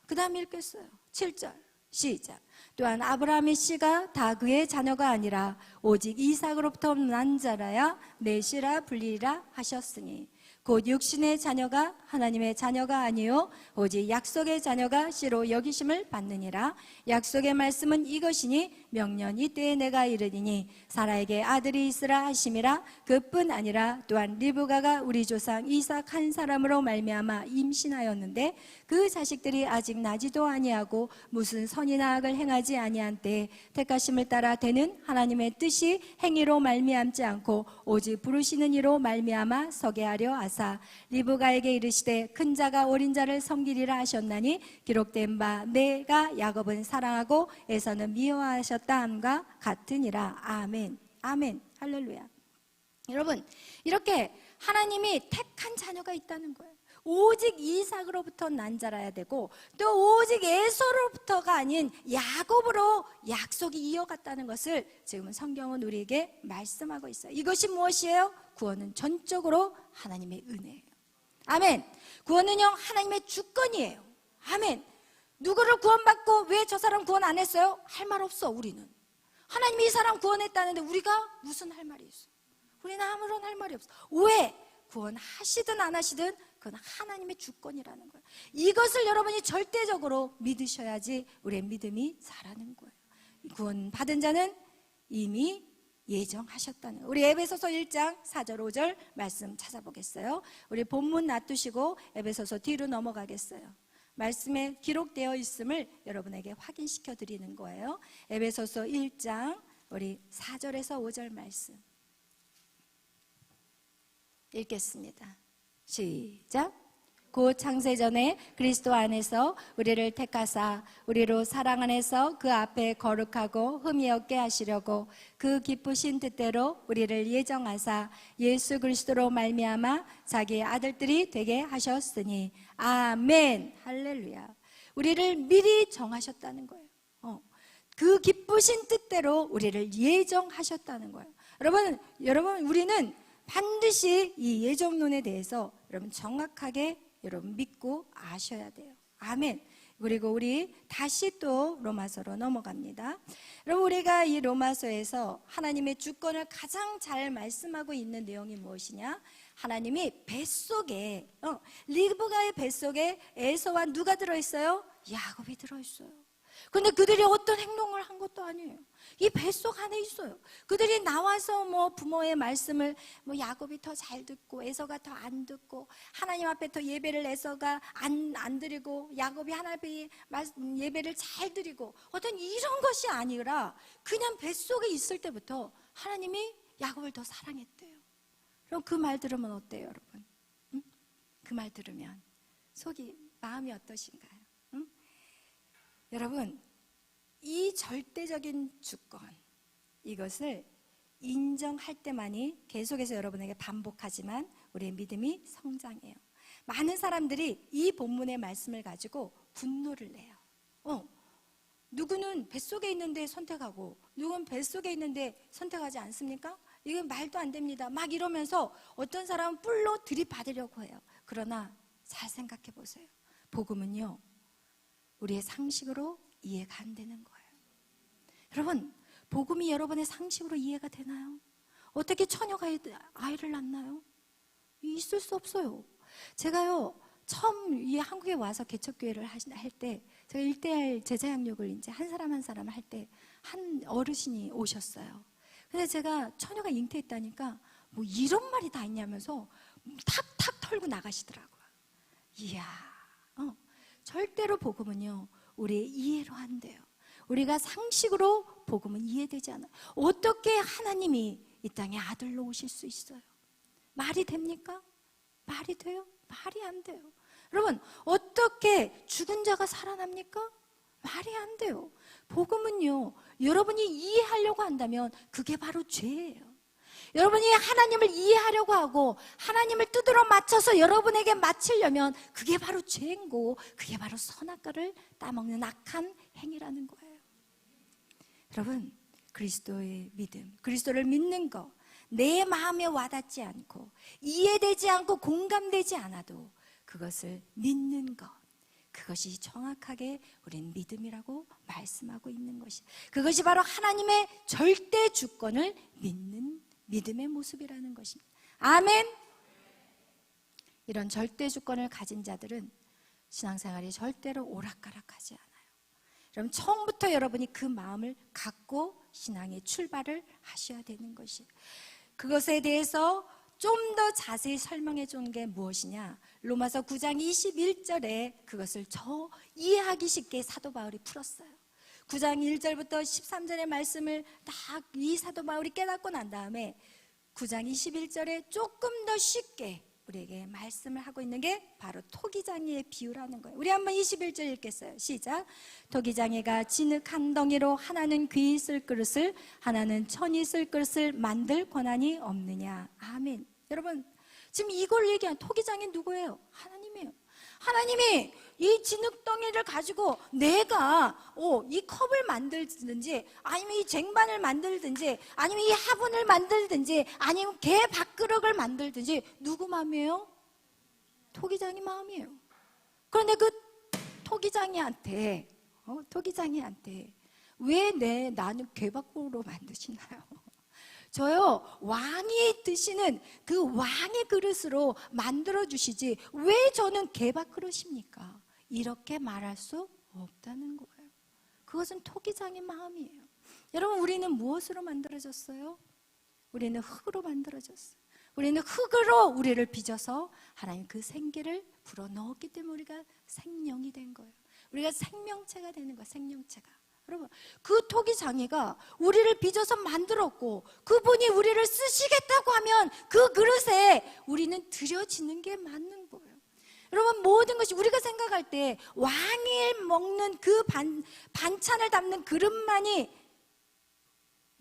그 다음 읽겠어요. 7절 시작. 또한 아브라함의 씨가 다 그의 자녀가 아니라 오직 이삭으로부터 난 자라야 내 씨라 불리리라 하셨으니 곧 육신의 자녀가 하나님의 자녀가 아니요 오직 약속의 자녀가 씨로 여기심을 받느니라. 약속의 말씀은 이것이니 명년 이때에 내가 이르리니 사라에게 아들이 있으라 하심이라. 그뿐 아니라 또한 리브가가 우리 조상 이삭 한 사람으로 말미암아 임신하였는데 그 자식들이 아직 나지도 아니하고 무슨 선이나 악을 행하지 아니한 때에 택하심을 따라 되는 하나님의 뜻이 행위로 말미암지 않고 오직 부르시는 이로 말미암아 서게 하려 하사 리브가에게 이르시되 큰 자가 어린 자를 섬기리라 하셨나니 기록된 바 내가 야곱은 사랑하고 에서는 미워하셨다 함과 같으니라. 아멘. 아멘. 할렐루야. 여러분, 이렇게 하나님이 택한 자녀가 있다는 거예요. 오직 이삭으로부터 난 자라야 되고 또 오직 에서로부터가 아닌 야곱으로 약속이 이어갔다는 것을 지금은 성경은 우리에게 말씀하고 있어요. 이것이 무엇이에요? 구원은 전적으로 하나님의 은혜예요. 아멘. 구원은요 하나님의 주권이에요. 아멘. 누구를 구원받고 왜 저 사람 구원 안 했어요? 할 말 없어. 우리는 하나님이 이 사람 구원했다는데 우리가 무슨 할 말이 있어? 우리는 아무런 할 말이 없어. 왜? 구원하시든 안 하시든 그건 하나님의 주권이라는 거예요. 이것을 여러분이 절대적으로 믿으셔야지 우리의 믿음이 자라는 거예요. 구원 받은 자는 이미 예정하셨다는 거예요. 우리 에베소서 1장 4절 5절 말씀 찾아보겠어요. 우리 본문 놔두시고 에베소서 뒤로 넘어가겠어요. 말씀에 기록되어 있음을 여러분에게 확인시켜 드리는 거예요. 에베소서 1장 우리 4절에서 5절 말씀 읽겠습니다. 시작. 곧 창세전에 그리스도 안에서 우리를 택하사 우리로 사랑 안에서 그 앞에 거룩하고 흠이 없게 하시려고 그 기쁘신 뜻대로 우리를 예정하사 예수 그리스도로 말미암아 자기의 아들들이 되게 하셨으니 아멘. 할렐루야. 우리를 미리 정하셨다는 거예요. 그 기쁘신 뜻대로 우리를 예정하셨다는 거예요. 여러분 우리는 반드시 이 예정론에 대해서 여러분 정확하게 여러분 믿고 아셔야 돼요. 아멘. 그리고 우리 다시 또 로마서로 넘어갑니다. 여러분 우리가 이 로마서에서 하나님의 주권을 가장 잘 말씀하고 있는 내용이 무엇이냐? 하나님이 뱃속에 리브가의 뱃속에 에서와 누가 들어있어요? 야곱이 들어있어요. 근데 그들이 어떤 행동을 한 것도 아니에요. 이 뱃속 안에 있어요. 그들이 나와서 부모의 말씀을 야곱이 더 잘 듣고 에서가 더 안 듣고 하나님 앞에 더 예배를 에서가 안 드리고 야곱이 하나님 예배를 잘 드리고 어떤 이런 것이 아니라 그냥 뱃속에 있을 때부터 하나님이 야곱을 더 사랑했대요. 그럼 그 말 들으면 어때요, 여러분? 응? 그 말 들으면 마음이 어떠신가요? 응? 여러분, 이 절대적인 주권, 이것을 인정할 때만이 계속해서 여러분에게 반복하지만 우리의 믿음이 성장해요. 많은 사람들이 이 본문의 말씀을 가지고 분노를 내요. 누구는 뱃속에 있는데 선택하고 누구는 뱃속에 있는데 선택하지 않습니까? 이건 말도 안 됩니다. 막 이러면서 어떤 사람은 뿔로 들이받으려고 해요. 그러나 잘 생각해 보세요. 복음은요, 우리의 상식으로 이해가 안 되는 거예요. 여러분, 복음이 여러분의 상식으로 이해가 되나요? 어떻게 처녀가 아이를 낳나요? 있을 수 없어요. 제가요, 처음 이 한국에 와서 개척교회를 할 때, 제가 1대1 제자 양육을 이제 한 사람 한 사람 할 때, 한 어르신이 오셨어요. 근데 제가 처녀가 잉태했다니까, 이런 말이 다 있냐면서 탁탁 털고 나가시더라고요. 이야, 절대로 복음은요, 우리의 이해로 안 돼요. 우리가 상식으로 복음은 이해되지 않아요. 어떻게 하나님이 이 땅에 아들로 오실 수 있어요? 말이 됩니까? 말이 돼요? 말이 안 돼요. 여러분, 어떻게 죽은 자가 살아납니까? 말이 안 돼요. 복음은요, 여러분이 이해하려고 한다면 그게 바로 죄예요. 여러분이 하나님을 이해하려고 하고 하나님을 뜻으로 맞춰서 여러분에게 맞추려면 그게 바로 죄인고, 그게 바로 선악과를 따먹는 악한 행위라는 거예요. 여러분, 그리스도의 믿음, 그리스도를 믿는 거, 내 마음에 와닿지 않고 이해되지 않고 공감되지 않아도 그것을 믿는 것, 그것이 정확하게 우리는 믿음이라고 말씀하고 있는 것이, 그것이 바로 하나님의 절대 주권을 믿는 믿음의 모습이라는 것입니다. 아멘. 이런 절대 주권을 가진 자들은 신앙생활이 절대로 오락가락하지 않아요. 그럼 처음부터 여러분이 그 마음을 갖고 신앙의 출발을 하셔야 되는 것이에요. 그것에 대해서 좀 더 자세히 설명해 주는 게 무엇이냐, 로마서 9장 21절에 그것을 이해하기 쉽게 사도 바울이 풀었어요. 9장 1절부터 13절의 말씀을 딱 이 사도 바울이 깨닫고 난 다음에 9장 21절에 조금 더 쉽게 우리에게 말씀을 하고 있는 게 바로 토기장이의 비유라는 거예요. 우리 한번 21절 읽겠어요. 시작. 토기장이가 진흙 한 덩이로 하나는 귀 있을 그릇을 하나는 천이 있을 그릇을 만들 권한이 없느냐. 아멘. 여러분, 지금 이걸 얘기한 토기장이 누구예요? 하나님이에요. 하나님이 이 진흙덩이를 가지고 내가 이 컵을 만들든지 아니면 이 쟁반을 만들든지 아니면 이 화분을 만들든지 아니면 개 밥그릇을 만들든지 누구 마음이에요? 토기장이 마음이에요. 그런데 그 토기장이한테 왜 나는 개 밥그릇으로 만드시나요? 저요, 왕이 드시는 그 왕의 그릇으로 만들어주시지 왜 저는 개밥 그릇입니까? 이렇게 말할 수 없다는 거예요. 그것은 토기장의 마음이에요. 여러분, 우리는 무엇으로 만들어졌어요? 우리는 흙으로 만들어졌어요. 우리는 흙으로 우리를 빚어서 하나님 그 생기를 불어넣었기 때문에 우리가 생명이 된 거예요. 우리가 생명체가 되는 거예요. 생명체가. 여러분, 그 토기장이가 우리를 빚어서 만들었고 그분이 우리를 쓰시겠다고 하면 그 그릇에 우리는 들여지는 게 맞는 거예요. 여러분, 모든 것이 우리가 생각할 때 왕이 먹는 그 반찬을 담는 그릇만이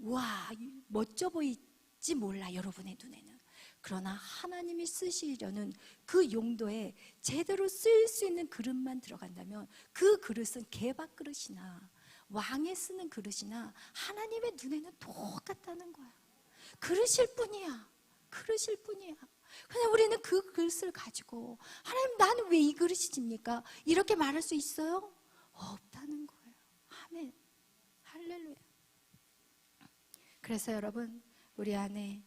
와 멋져 보일지 몰라, 여러분의 눈에는. 그러나 하나님이 쓰시려는 그 용도에 제대로 쓰일 수 있는 그릇만 들어간다면 그 그릇은 개밥 그릇이나 왕이 쓰는 그릇이나 하나님의 눈에는 똑같다는 거야. 그릇일 뿐이야. 그릇일 뿐이야. 그냥 우리는 그 그릇을 가지고 하나님, 나는 왜 이 그릇이십니까? 이렇게 말할 수 있어요? 없다는 거예요. 아멘. 할렐루야. 그래서 여러분, 우리 안에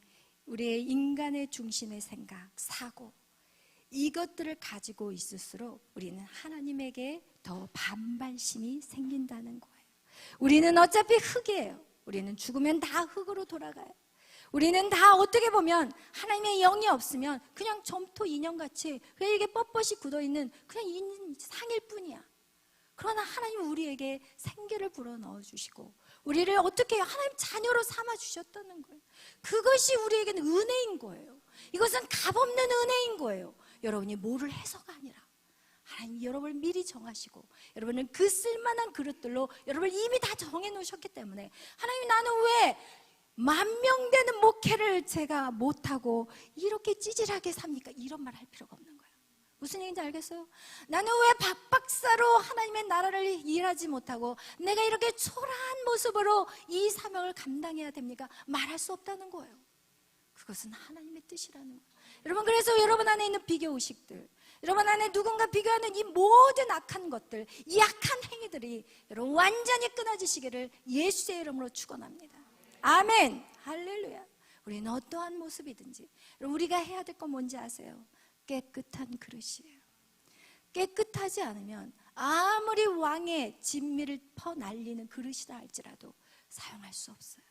우리의 인간의 중심의 생각, 사고, 이것들을 가지고 있을수록 우리는 하나님에게 더 반발심이 생긴다는 거예요. 우리는 어차피 흙이에요. 우리는 죽으면 다 흙으로 돌아가요. 우리는 다 어떻게 보면 하나님의 영이 없으면 그냥 점토 인형같이 그냥 이게 뻣뻣이 굳어있는 그냥 상일 뿐이야. 그러나 하나님은 우리에게 생기를 불어넣어 주시고 우리를 어떻게 해요? 하나님 자녀로 삼아 주셨다는 거예요. 그것이 우리에게는 은혜인 거예요. 이것은 값없는 은혜인 거예요. 여러분이 뭐를 해서가 아니라 하나님 여러분을 미리 정하시고 여러분은 그 쓸만한 그릇들로 여러분을 이미 다 정해 놓으셨기 때문에 하나님, 나는 왜 10,000명 되는 목회를 제가 못하고 이렇게 찌질하게 삽니까? 이런 말 할 필요가 없는 거예요. 무슨 얘기인지 알겠어요? 나는 왜 박박사로 하나님의 나라를 일하지 못하고 내가 이렇게 초라한 모습으로 이 사명을 감당해야 됩니까? 말할 수 없다는 거예요. 그것은 하나님의 뜻이라는 거예요. 여러분, 그래서 여러분 안에 있는 비교의식들, 여러분 안에 누군가 비교하는 이 모든 악한 것들, 이 악한 행위들이 여러분 완전히 끊어지시기를 예수의 이름으로 축원합니다. 아멘. 할렐루야. 우리는 어떠한 모습이든지 여러분, 우리가 해야 될 건 뭔지 아세요? 깨끗한 그릇이에요. 깨끗하지 않으면 아무리 왕의 진미를 퍼날리는 그릇이다 할지라도 사용할 수 없어요.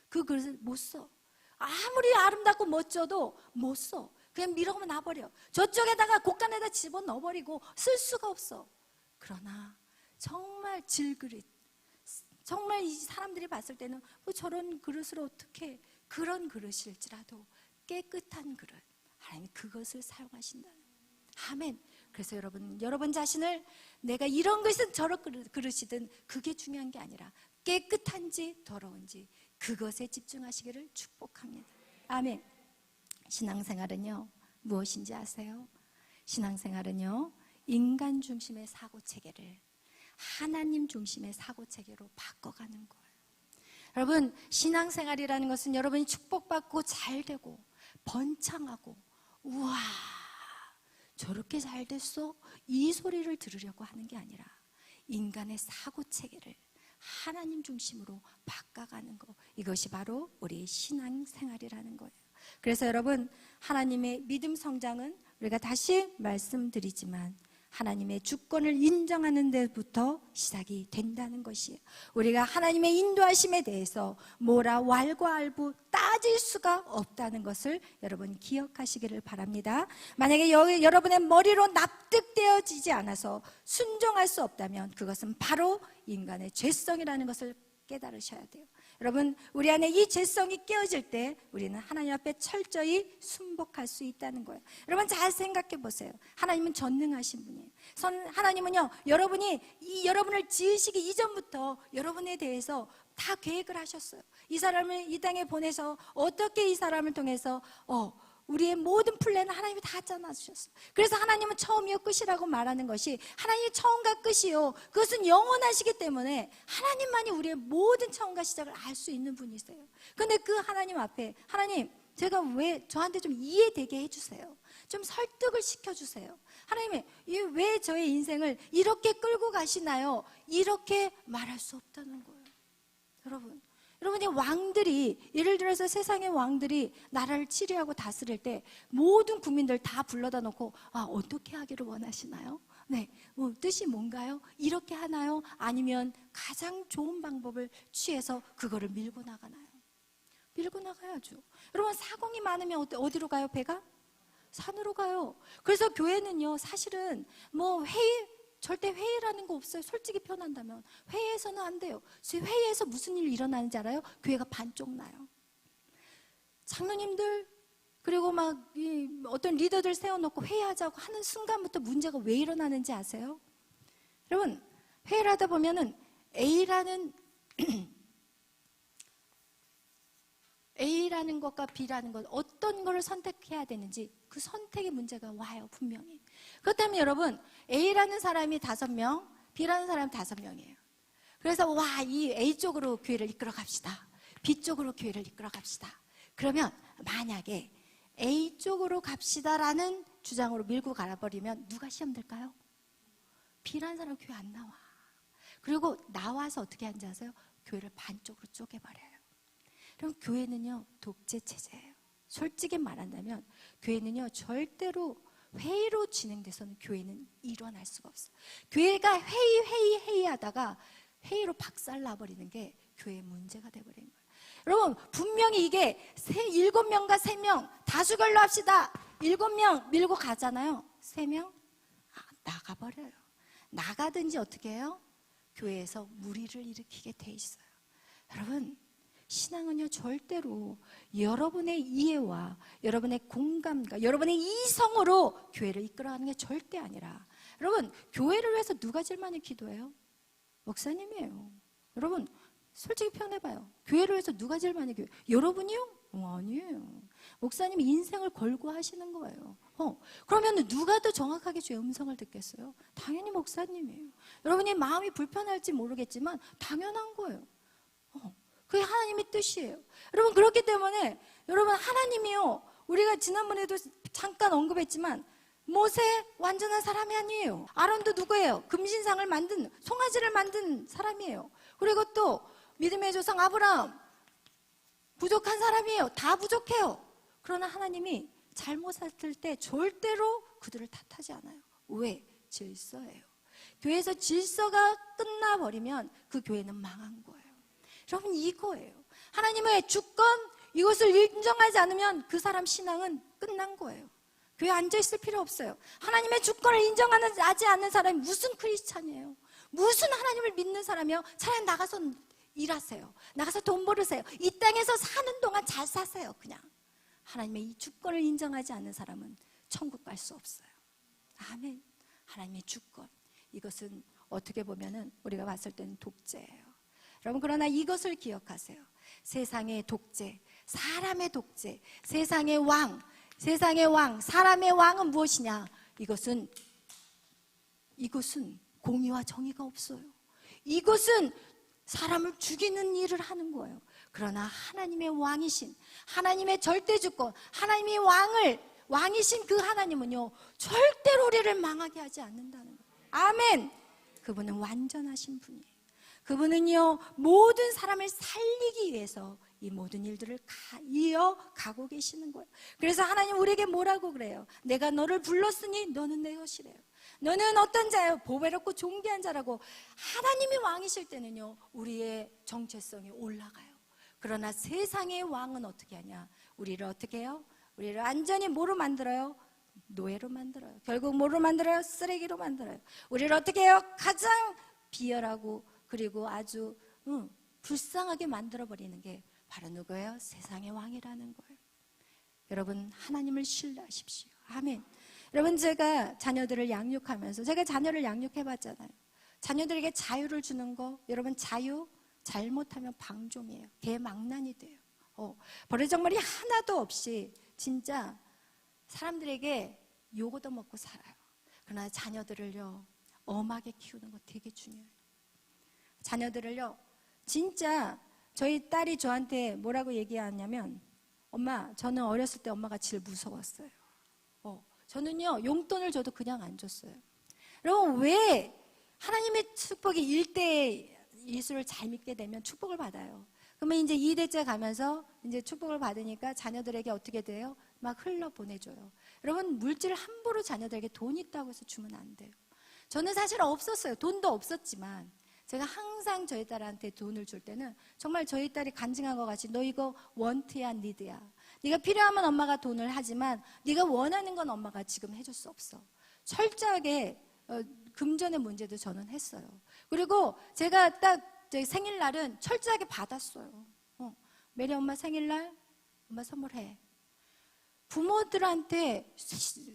그 그릇을 못 써. 아무리 아름답고 멋져도 못 써. 그냥 밀어만 놔버려. 저쪽에다가 곳간에다 집어넣어버리고 쓸 수가 없어. 그러나 정말 질그릇, 정말 이 사람들이 봤을 때는 뭐 저런 그릇을 어떻게, 그런 그릇일지라도 깨끗한 그릇, 하나님 그것을 사용하신다는. 아멘. 그래서 여러분 자신을 내가 이런 것은 저런 그릇이든 그게 중요한 게 아니라 깨끗한지 더러운지 그것에 집중하시기를 축복합니다. 아멘. 신앙생활은요, 무엇인지 아세요? 신앙생활은요, 인간 중심의 사고체계를 하나님 중심의 사고체계로 바꿔가는 거예요. 여러분, 신앙생활이라는 것은 여러분이 축복받고 잘되고 번창하고 우와 저렇게 잘 됐어? 이 소리를 들으려고 하는 게 아니라 인간의 사고체계를 하나님 중심으로 바꿔가는 거, 이것이 바로 우리의 신앙생활이라는 거예요. 그래서 여러분, 하나님의 믿음 성장은 우리가 다시 말씀드리지만 하나님의 주권을 인정하는 데부터 시작이 된다는 것이에요. 우리가 하나님의 인도하심에 대해서 뭐라 왈과알부 따질 수가 없다는 것을 여러분 기억하시기를 바랍니다. 만약에 여러분의 머리로 납득되어지지 않아서 순종할 수 없다면 그것은 바로 인간의 죄성이라는 것을 깨달으셔야 돼요. 여러분, 우리 안에 이 죄성이 깨어질 때 우리는 하나님 앞에 철저히 순복할 수 있다는 거예요. 여러분 잘 생각해 보세요. 하나님은 전능하신 분이에요. 하나님은요, 여러분을 지으시기 이전부터 여러분에 대해서 다 계획을 하셨어요. 이 사람을 이 땅에 보내서 어떻게 이 사람을 통해서 우리의 모든 플랜을 하나님이 다 짜놔주셨어요. 그래서 하나님은 처음이요 끝이라고 말하는 것이 하나님의 처음과 끝이요, 그것은 영원하시기 때문에 하나님만이 우리의 모든 처음과 시작을 알 수 있는 분이세요. 그런데 그 하나님 앞에 하나님, 제가 왜 저한테 좀 이해되게 해주세요. 좀 설득을 시켜주세요. 하나님이 왜 저의 인생을 이렇게 끌고 가시나요? 이렇게 말할 수 없다는 거예요. 여러분이 왕들이, 예를 들어서 세상의 왕들이 나라를 치리하고 다스릴 때 모든 국민들 다 불러다 놓고 어떻게 하기를 원하시나요? 네, 뜻이 뭔가요? 이렇게 하나요? 아니면 가장 좋은 방법을 취해서 그거를 밀고 나가나요? 밀고 나가야죠. 여러분, 사공이 많으면 어디로 가요? 배가? 산으로 가요. 그래서 교회는요, 사실은 절대 회의라는 거 없어요. 솔직히 표현한다면 회의에서는 안 돼요. 회의에서 무슨 일이 일어나는지 알아요? 교회가 반쪽 나요. 장로님들 그리고 어떤 리더들 세워놓고 회의하자고 하는 순간부터 문제가 왜 일어나는지 아세요? 여러분, 회의를 하다 보면은 A라는 것과 B라는 것, 어떤 거를 선택해야 되는지 그 선택의 문제가 와요, 분명히. 그렇다면 여러분, A라는 사람이 5명, B라는 사람이 5명이에요. 그래서 이 A 쪽으로 교회를 이끌어 갑시다. B 쪽으로 교회를 이끌어 갑시다. 그러면 만약에 A 쪽으로 갑시다라는 주장으로 밀고 가버리면 누가 시험 들까요? B라는 사람은 교회 안 나와. 그리고 나와서 어떻게 하는지 아세요? 교회를 반쪽으로 쪼개버려요. 그럼 교회는요, 독재 체제예요. 솔직히 말한다면 교회는요, 절대로 회의로 진행돼서는 교회는 일어날 수가 없어요. 교회가 회의하다가 회의로 박살나버리는 게 교회의 문제가 돼버린 거예요. 여러분, 분명히 이게 7명과 3명 다수결로 합시다. 7명 밀고 가잖아요. 3명 나가버려요. 나가든지 어떻게 해요? 교회에서 무리를 일으키게 돼 있어요. 여러분, 신앙은요, 절대로 여러분의 이해와 여러분의 공감과 여러분의 이성으로 교회를 이끌어가는 게 절대 아니라, 여러분, 교회를 위해서 누가 제일 많이 기도해요? 목사님이에요. 여러분, 솔직히 표현해봐요. 교회를 위해서 누가 제일 많이 기도해요? 여러분이요? 아니에요. 목사님이 인생을 걸고 하시는 거예요. 그러면 누가 더 정확하게 주의 음성을 듣겠어요? 당연히 목사님이에요. 여러분이 마음이 불편할지 모르겠지만 당연한 거예요. 그게 하나님의 뜻이에요. 여러분, 그렇기 때문에 여러분, 하나님이요, 우리가 지난번에도 잠깐 언급했지만 모세 완전한 사람이 아니에요. 아론도 누구예요? 금신상을 만든, 송아지를 만든 사람이에요. 그리고 또 믿음의 조상 아브라함 부족한 사람이에요. 다 부족해요. 그러나 하나님이 잘못했을 때 절대로 그들을 탓하지 않아요. 왜? 질서예요. 교회에서 질서가 끝나버리면 그 교회는 망한 거예요. 여러분, 이거예요. 하나님의 주권, 이것을 인정하지 않으면 그 사람 신앙은 끝난 거예요. 교회에 앉아있을 필요 없어요. 하나님의 주권을 인정하지 않는 사람이 무슨 크리스찬이에요? 무슨 하나님을 믿는 사람이요? 차라리 나가서 일하세요. 나가서 돈 벌으세요. 이 땅에서 사는 동안 잘 사세요. 그냥 하나님의 이 주권을 인정하지 않는 사람은 천국 갈 수 없어요. 아멘. 하나님의 주권, 이것은 어떻게 보면은 우리가 봤을 때는 독재예요. 여러분, 그러나 이것을 기억하세요. 세상의 독재, 사람의 독재, 세상의 왕, 사람의 왕은 무엇이냐? 이것은 공의와 정의가 없어요. 이것은 사람을 죽이는 일을 하는 거예요. 그러나 하나님의 왕이신, 하나님의 절대주권, 하나님의 왕이신 그 하나님은요, 절대로 우리를 망하게 하지 않는다는 거예요. 아멘. 그분은 완전하신 분이에요. 그분은요, 모든 사람을 살리기 위해서 이 모든 일들을 이어가고 계시는 거예요. 그래서 하나님 우리에게 뭐라고 그래요? 내가 너를 불렀으니 너는 내 것이래요. 너는 어떤 자요? 보배롭고 존귀한 자라고. 하나님이 왕이실 때는요, 우리의 정체성이 올라가요. 그러나 세상의 왕은 어떻게 하냐? 우리를 어떻게 해요? 우리를 완전히 뭐로 만들어요? 노예로 만들어요. 결국 뭐로 만들어요? 쓰레기로 만들어요. 우리를 어떻게 해요? 가장 비열하고 그리고 아주 불쌍하게 만들어버리는 게 바로 누구예요? 세상의 왕이라는 거예요. 여러분, 하나님을 신뢰하십시오. 아멘. 여러분, 제가 자녀들을 양육하면서, 제가 자녀를 양육해봤잖아요. 자녀들에게 자유를 주는 거, 여러분, 자유 잘못하면 방종이에요. 개망난이 돼요. 버르장머리 하나도 없이 진짜 사람들에게 욕 얻어먹고 살아요. 그러나 자녀들을요, 엄하게 키우는 거 되게 중요해요. 자녀들을요, 진짜 저희 딸이 저한테 뭐라고 얘기하냐면, 엄마, 저는 어렸을 때 엄마가 제일 무서웠어요. 저는요, 용돈을 줘도 그냥 안 줬어요. 여러분, 왜 하나님의 축복이 1대 예수를 잘 믿게 되면 축복을 받아요. 그러면 이제 2대째 가면서 이제 축복을 받으니까 자녀들에게 어떻게 돼요? 막 흘러 보내줘요. 여러분, 물질 함부로 자녀들에게 돈 있다고 해서 주면 안 돼요. 저는 사실 없었어요. 돈도 없었지만 제가 항상 저희 딸한테 돈을 줄 때는 정말 저희 딸이 간증한 것 같이, 너 이거 원트야 니드야, 네가 필요하면 엄마가 돈을 하지만 네가 원하는 건 엄마가 지금 해줄 수 없어. 철저하게 금전의 문제도 저는 했어요. 그리고 제가 딱 제 생일날은 철저하게 받았어요. 메리 엄마 생일날 엄마 선물해. 부모들한테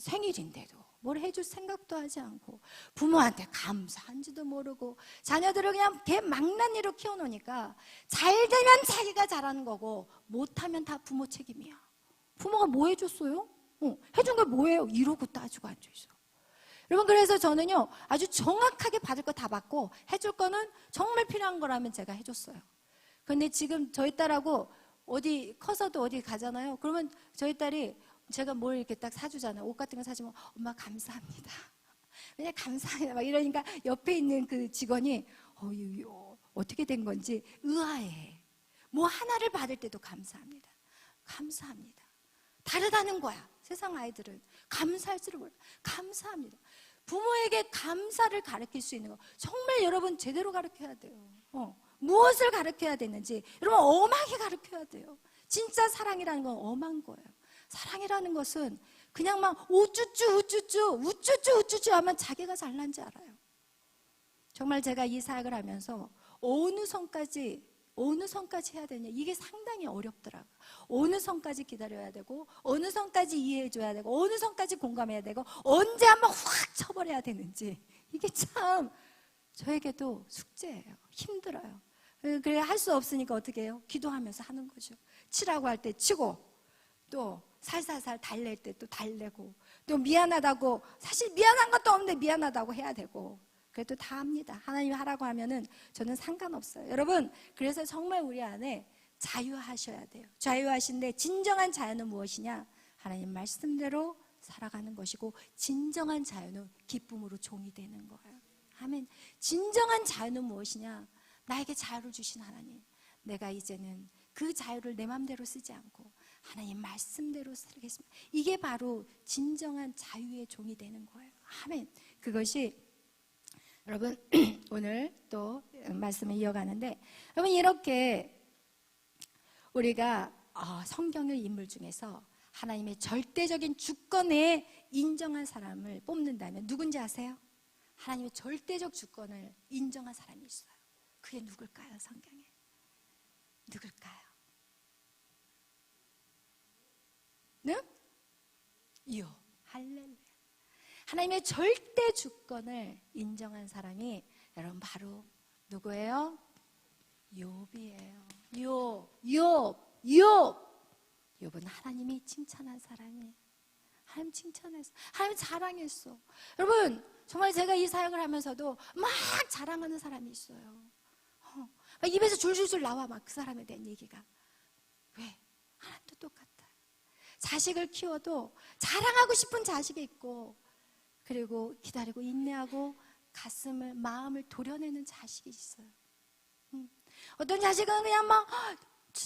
생일인데도 뭘 해줄 생각도 하지 않고, 부모한테 감사한지도 모르고, 자녀들을 그냥 개망나니로 키워놓으니까 잘 되면 자기가 잘하는 거고 못하면 다 부모 책임이야. 부모가 뭐 해줬어요? 해준 게 뭐예요? 이러고 따지고 앉아있어. 여러분, 그래서 저는요, 아주 정확하게 받을 거 다 받고, 해줄 거는 정말 필요한 거라면 제가 해줬어요. 근데 지금 저희 딸하고 커서도 어디 가잖아요. 그러면 저희 딸이 제가 뭘 이렇게 딱 사주잖아요. 옷 같은 거 사주면, 엄마 감사합니다. 그냥 감사해요. 막 이러니까 옆에 있는 그 직원이, 어떻게 된 건지 의아해. 뭐 하나를 받을 때도 감사합니다. 감사합니다. 다르다는 거야. 세상 아이들은 감사할 줄을 몰라. 감사합니다. 부모에게 감사를 가르칠 수 있는 거 정말 여러분 제대로 가르쳐야 돼요. 무엇을 가르쳐야 되는지 여러분 엄하게 가르쳐야 돼요. 진짜 사랑이라는 건 엄한 거예요. 사랑이라는 것은 그냥 막 우쭈쭈 하면 자기가 잘난지 알아요. 정말 제가 이 사역을 하면서 어느 선까지 해야 되냐, 이게 상당히 어렵더라고요. 어느 선까지 기다려야 되고, 어느 선까지 이해해줘야 되고, 어느 선까지 공감해야 되고, 언제 한번 확 쳐버려야 되는지, 이게 참 저에게도 숙제예요. 힘들어요. 그래 할 수 없으니까 어떻게 해요? 기도하면서 하는 거죠. 치라고 할 때 치고, 또 살살살 달랠 때 또 달래고, 또 미안하다고, 사실 미안한 것도 없는데 미안하다고 해야 되고, 그래도 다 합니다. 하나님이 하라고 하면은 저는 상관없어요. 여러분, 그래서 정말 우리 안에 자유하셔야 돼요. 자유하신데 진정한 자유는 무엇이냐? 하나님 말씀대로 살아가는 것이고, 진정한 자유는 기쁨으로 종이 되는 거예요. 아멘. 진정한 자유는 무엇이냐? 나에게 자유를 주신 하나님, 내가 이제는 그 자유를 내 마음대로 쓰지 않고 하나님 말씀대로 살겠습니다. 이게 바로 진정한 자유의 종이 되는 거예요. 아멘. 그것이 여러분 오늘 또 말씀을 이어가는데, 여러분 이렇게 우리가 성경의 인물 중에서 하나님의 절대적인 주권에 인정한 사람을 뽑는다면 누군지 아세요? 하나님의 절대적 주권을 인정한 사람이 있어요. 그게 누굴까요? 성경에 누굴까요? 네? 할렐루야. 하나님의 절대 주권을 인정한 사람이 여러분 바로 누구예요? 욥이에요. 욥은 하나님이 칭찬한 사람이에요. 하나님 칭찬했어. 하나님 자랑했어. 여러분 정말 제가 이 사역을 하면서도 막 자랑하는 사람이 있어요. 막 입에서 줄줄줄 나와 막 그 사람에 대한 얘기가. 왜? 하나님도 똑같아. 자식을 키워도 자랑하고 싶은 자식이 있고, 그리고 기다리고 인내하고 마음을 도려내는 자식이 있어요. 어떤 자식은 그냥 막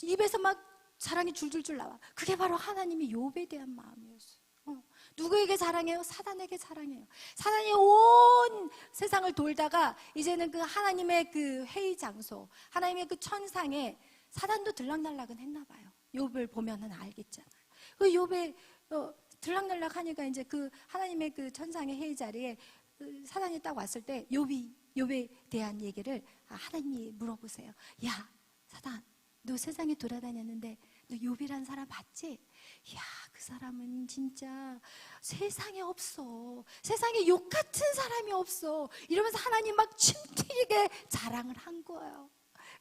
입에서 막 자랑이 줄줄줄 나와. 그게 바로 하나님이 욥에 대한 마음이었어요. 누구에게 자랑해요? 사단에게 자랑해요. 사단이 온 세상을 돌다가 이제는 그 하나님의 그 회의 장소, 하나님의 그 천상에 사단도 들락날락은 했나 봐요. 욥을 보면은 알겠잖아요. 그 욥에 들락날락 하니까 이제 그 하나님의 그 천상의 회의 자리에 사단이 딱 왔을 때 욥에 대한 얘기를 하나님이 물어보세요. 야, 사단, 너 세상에 돌아다녔는데 너 욥이란 사람 봤지? 야, 그 사람은 진짜 세상에 없어. 세상에 욥 같은 사람이 없어. 이러면서 하나님 막 침튀게 자랑을 한 거예요.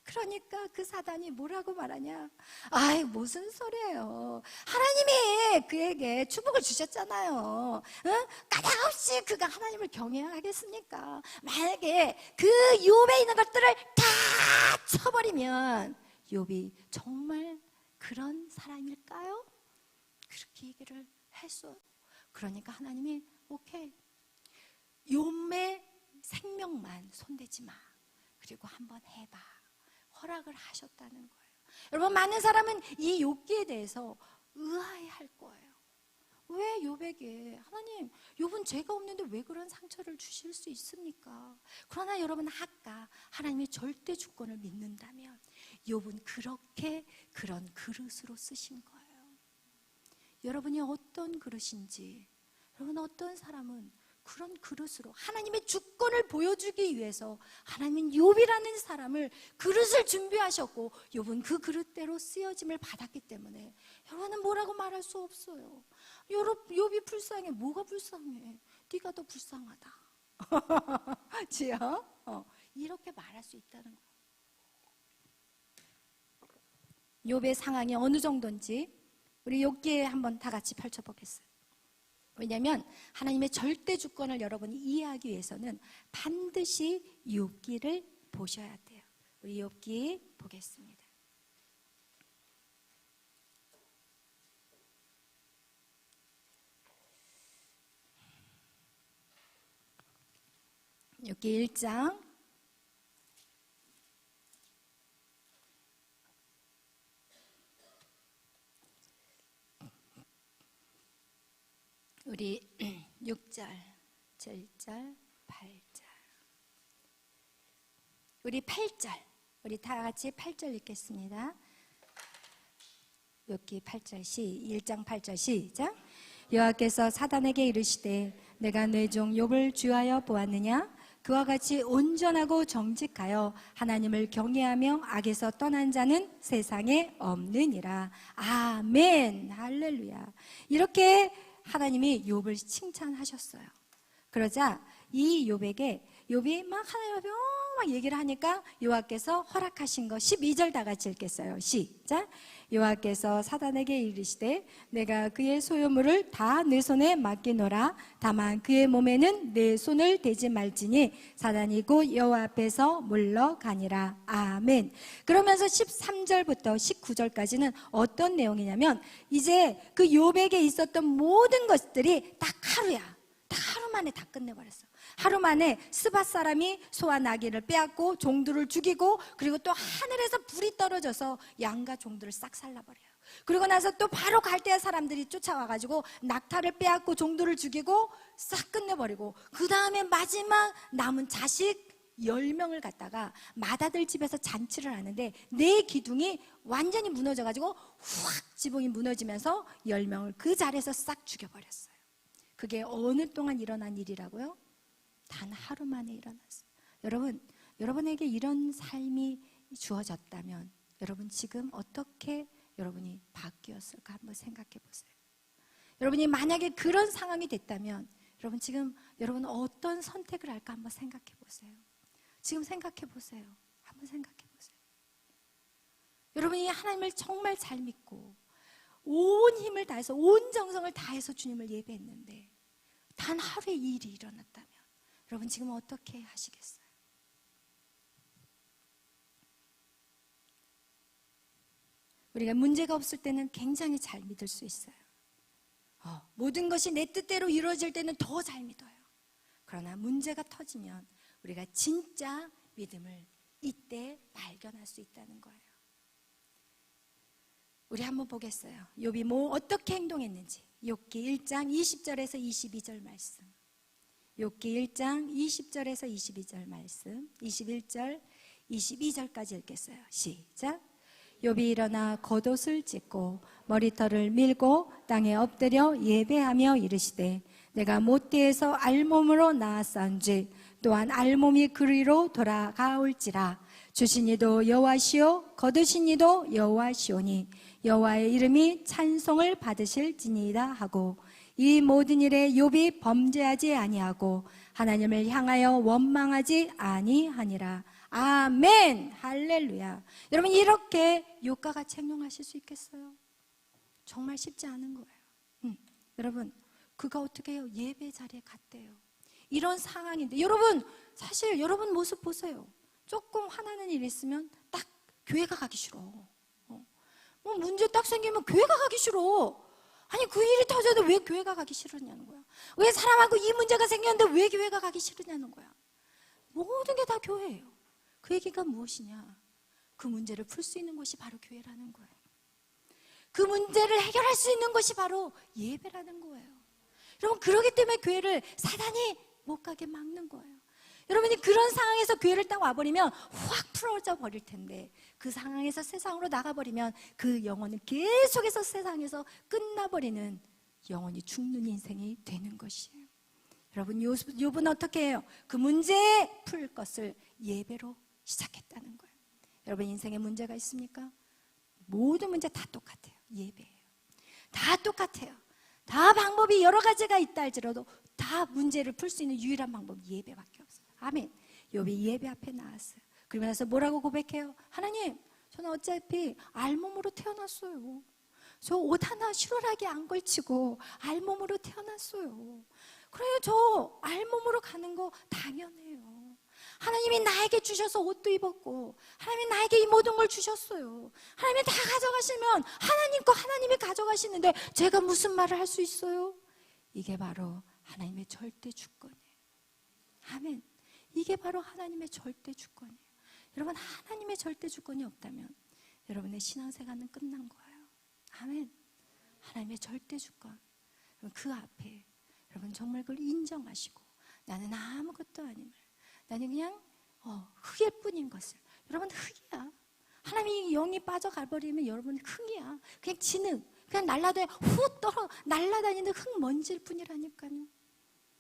그러니까 그 사단이 뭐라고 말하냐? 아이, 무슨 소리예요. 하나님이 그에게 축복을 주셨잖아요. 응? 까닭없이 그가 하나님을 경외해야 하겠습니까? 만약에 그 욥에 있는 것들을 다 쳐버리면 욥이 정말 그런 사람일까요? 그렇게 얘기를 했어요. 그러니까 하나님이 오케이, 욥의 생명만 손대지 마. 그리고 한번 해봐. 허락을 하셨다는 거예요. 여러분, 많은 사람은 이 욥기에 대해서 의아해할 거예요. 왜 욥에게 하나님, 욥은 죄가 없는데 왜 그런 상처를 주실 수 있습니까? 그러나 여러분, 아까 하나님의 절대 주권을 믿는다면 욥은 그렇게 그런 그릇으로 쓰신 거예요. 여러분이 어떤 그릇인지, 여러분 어떤 사람은 그런 그릇으로 하나님의 주권을 보여주기 위해서 하나님은 욥이라는 사람을 그릇을 준비하셨고, 욥은 그 그릇대로 쓰여짐을 받았기 때문에 여러분은 뭐라고 말할 수 없어요. 욥이 불쌍해. 뭐가 불쌍해? 네가 더 불쌍하다. 지요? 이렇게 말할 수 있다는 거예요. 욥의 상황이 어느 정도인지 우리 욥기에 한번 다 같이 펼쳐보겠어요. 왜냐하면 하나님의 절대 주권을 여러분이 이해하기 위해서는 반드시 욥기를 보셔야 돼요. 우리 욥기 보겠습니다. 욥기 1장 우리 6절, 7절, 8절, 우리 8절, 우리 다 같이 8절 읽겠습니다. 욥기 8절 1장 8절 시작. 여호와께서 사단에게 이르시되 내가 내 종 욥을 주하여 보았느냐? 그와 같이 온전하고 정직하여 하나님을 경외하며 악에서 떠난 자는 세상에 없느니라. 아멘. 할렐루야. 이렇게 하나님이 욥을 칭찬하셨어요. 그러자 이 욥에게 욥이 막 하나님 앞에 막 얘기를 하니까 여호와께서 허락하신 거 12절 다 같이 읽겠어요. 시작. 여호와께서 사단에게 이르시되 내가 그의 소유물을 다 내 손에 맡기노라. 다만 그의 몸에는 내 손을 대지 말지니 사단이 곧 여호와 앞에서 물러가니라. 아멘. 그러면서 13절부터 19절까지는 어떤 내용이냐면 이제 그 욥에게 있었던 모든 것들이 딱 하루야. 딱 하루 만에 다 끝내버렸어. 하루 만에 스밧 사람이 소와 나귀를 빼앗고 종들을 죽이고, 그리고 또 하늘에서 불이 떨어져서 양과 종들을 싹 살라버려요. 그리고 나서 또 바로 갈대아 사람들이 쫓아와가지고 낙타를 빼앗고 종들을 죽이고 싹 끝내버리고, 그 다음에 마지막 남은 자식 10명을 갖다가 맏아들 집에서 잔치를 하는데 네 기둥이 완전히 무너져가지고 확 지붕이 무너지면서 10명을 그 자리에서 싹 죽여버렸어요. 그게 어느 동안 일어난 일이라고요? 단 하루 만에 일어났어요. 여러분, 여러분에게 이런 삶이 주어졌다면 여러분 지금 어떻게 여러분이 바뀌었을까 한번 생각해 보세요. 여러분이 만약에 그런 상황이 됐다면 여러분 지금 여러분 어떤 선택을 할까 한번 생각해 보세요. 지금 생각해 보세요. 한번 생각해 보세요. 여러분이 하나님을 정말 잘 믿고 온 힘을 다해서 온 정성을 다해서 주님을 예배했는데 단 하루의 일이 일어났다면 여러분 지금 어떻게 하시겠어요? 우리가 문제가 없을 때는 굉장히 잘 믿을 수 있어요. 모든 것이 내 뜻대로 이루어질 때는 더 잘 믿어요. 그러나 문제가 터지면 우리가 진짜 믿음을 이때 발견할 수 있다는 거예요. 우리 한번 보겠어요. 욥이 어떻게 행동했는지. 욥기 1장 20절에서 22절 말씀. 욥기 1장 20절에서 22절 말씀. 21절, 22절까지 읽겠어요. 시작. 욥이 일어나 겉옷을 찢고 머리털을 밀고 땅에 엎드려 예배하며 이르시되 내가 못되에서 알몸으로 나았사온즉 또한 알몸이 그리로 돌아가올지라. 주신 이도 여호와시오 거두신 이도 여호와시오니 여호와의 이름이 찬송을 받으실지니이다 하고 이 모든 일에 욥이 범죄하지 아니하고 하나님을 향하여 원망하지 아니하니라. 아멘. 할렐루야. 여러분 이렇게 욥과 같이 행동하실 수 있겠어요? 정말 쉽지 않은 거예요. 여러분 그가 어떻게 해요? 예배 자리에 갔대요. 이런 상황인데 여러분 사실 여러분 모습 보세요. 조금 화나는 일 있으면 딱 교회가 가기 싫어. 뭐 문제 딱 생기면 교회가 가기 싫어. 아니 그 일이 터져도 왜 교회가 가기 싫으냐는 거야. 왜 사람하고 이 문제가 생겼는데 왜 교회가 가기 싫으냐는 거야. 모든 게 다 교회예요. 그 얘기가 무엇이냐? 그 문제를 풀 수 있는 곳이 바로 교회라는 거예요. 그 문제를 해결할 수 있는 것이 바로 예배라는 거예요. 여러분 그러기 때문에 교회를 사단이 못 가게 막는 거예요. 여러분이 그런 상황에서 교회를 딱 와버리면 확 풀어져 버릴 텐데 그 상황에서 세상으로 나가버리면 그 영혼은 계속해서 세상에서 끝나버리는 영혼이 죽는 인생이 되는 것이에요. 여러분 욥은 어떻게 해요? 그 문제 풀 것을 예배로 시작했다는 거예요. 여러분 인생에 문제가 있습니까? 모든 문제 다 똑같아요. 예배예요. 다 똑같아요. 다 방법이 여러 가지가 있다 할지라도 다 문제를 풀 수 있는 유일한 방법이 예배밖에 없어요. 아멘. 욥이 예배 앞에 나왔어요. 그러고 나서 뭐라고 고백해요? 하나님, 저는 어차피 알몸으로 태어났어요. 저 옷 하나 실오라기 안 걸치고 알몸으로 태어났어요. 그래요, 저 알몸으로 가는 거 당연해요. 하나님이 나에게 주셔서 옷도 입었고 하나님이 나에게 이 모든 걸 주셨어요. 하나님이 다 가져가시면 하나님 거 하나님이 가져가시는데 제가 무슨 말을 할 수 있어요? 이게 바로 하나님의 절대 주권이에요. 아멘. 이게 바로 하나님의 절대 주권이에요. 여러분 하나님의 절대 주권이 없다면 여러분의 신앙생활은 끝난 거예요. 아멘. 하나님의 절대 주권. 그 앞에 여러분 정말 그걸 인정하시고 나는 아무것도 아님을, 나는 그냥 흙일 뿐인 것을. 여러분 흙이야. 하나님이 영이 빠져가버리면 여러분 흙이야. 그냥 지능, 그냥 날아다니는 흙 먼지일 뿐이라니까요.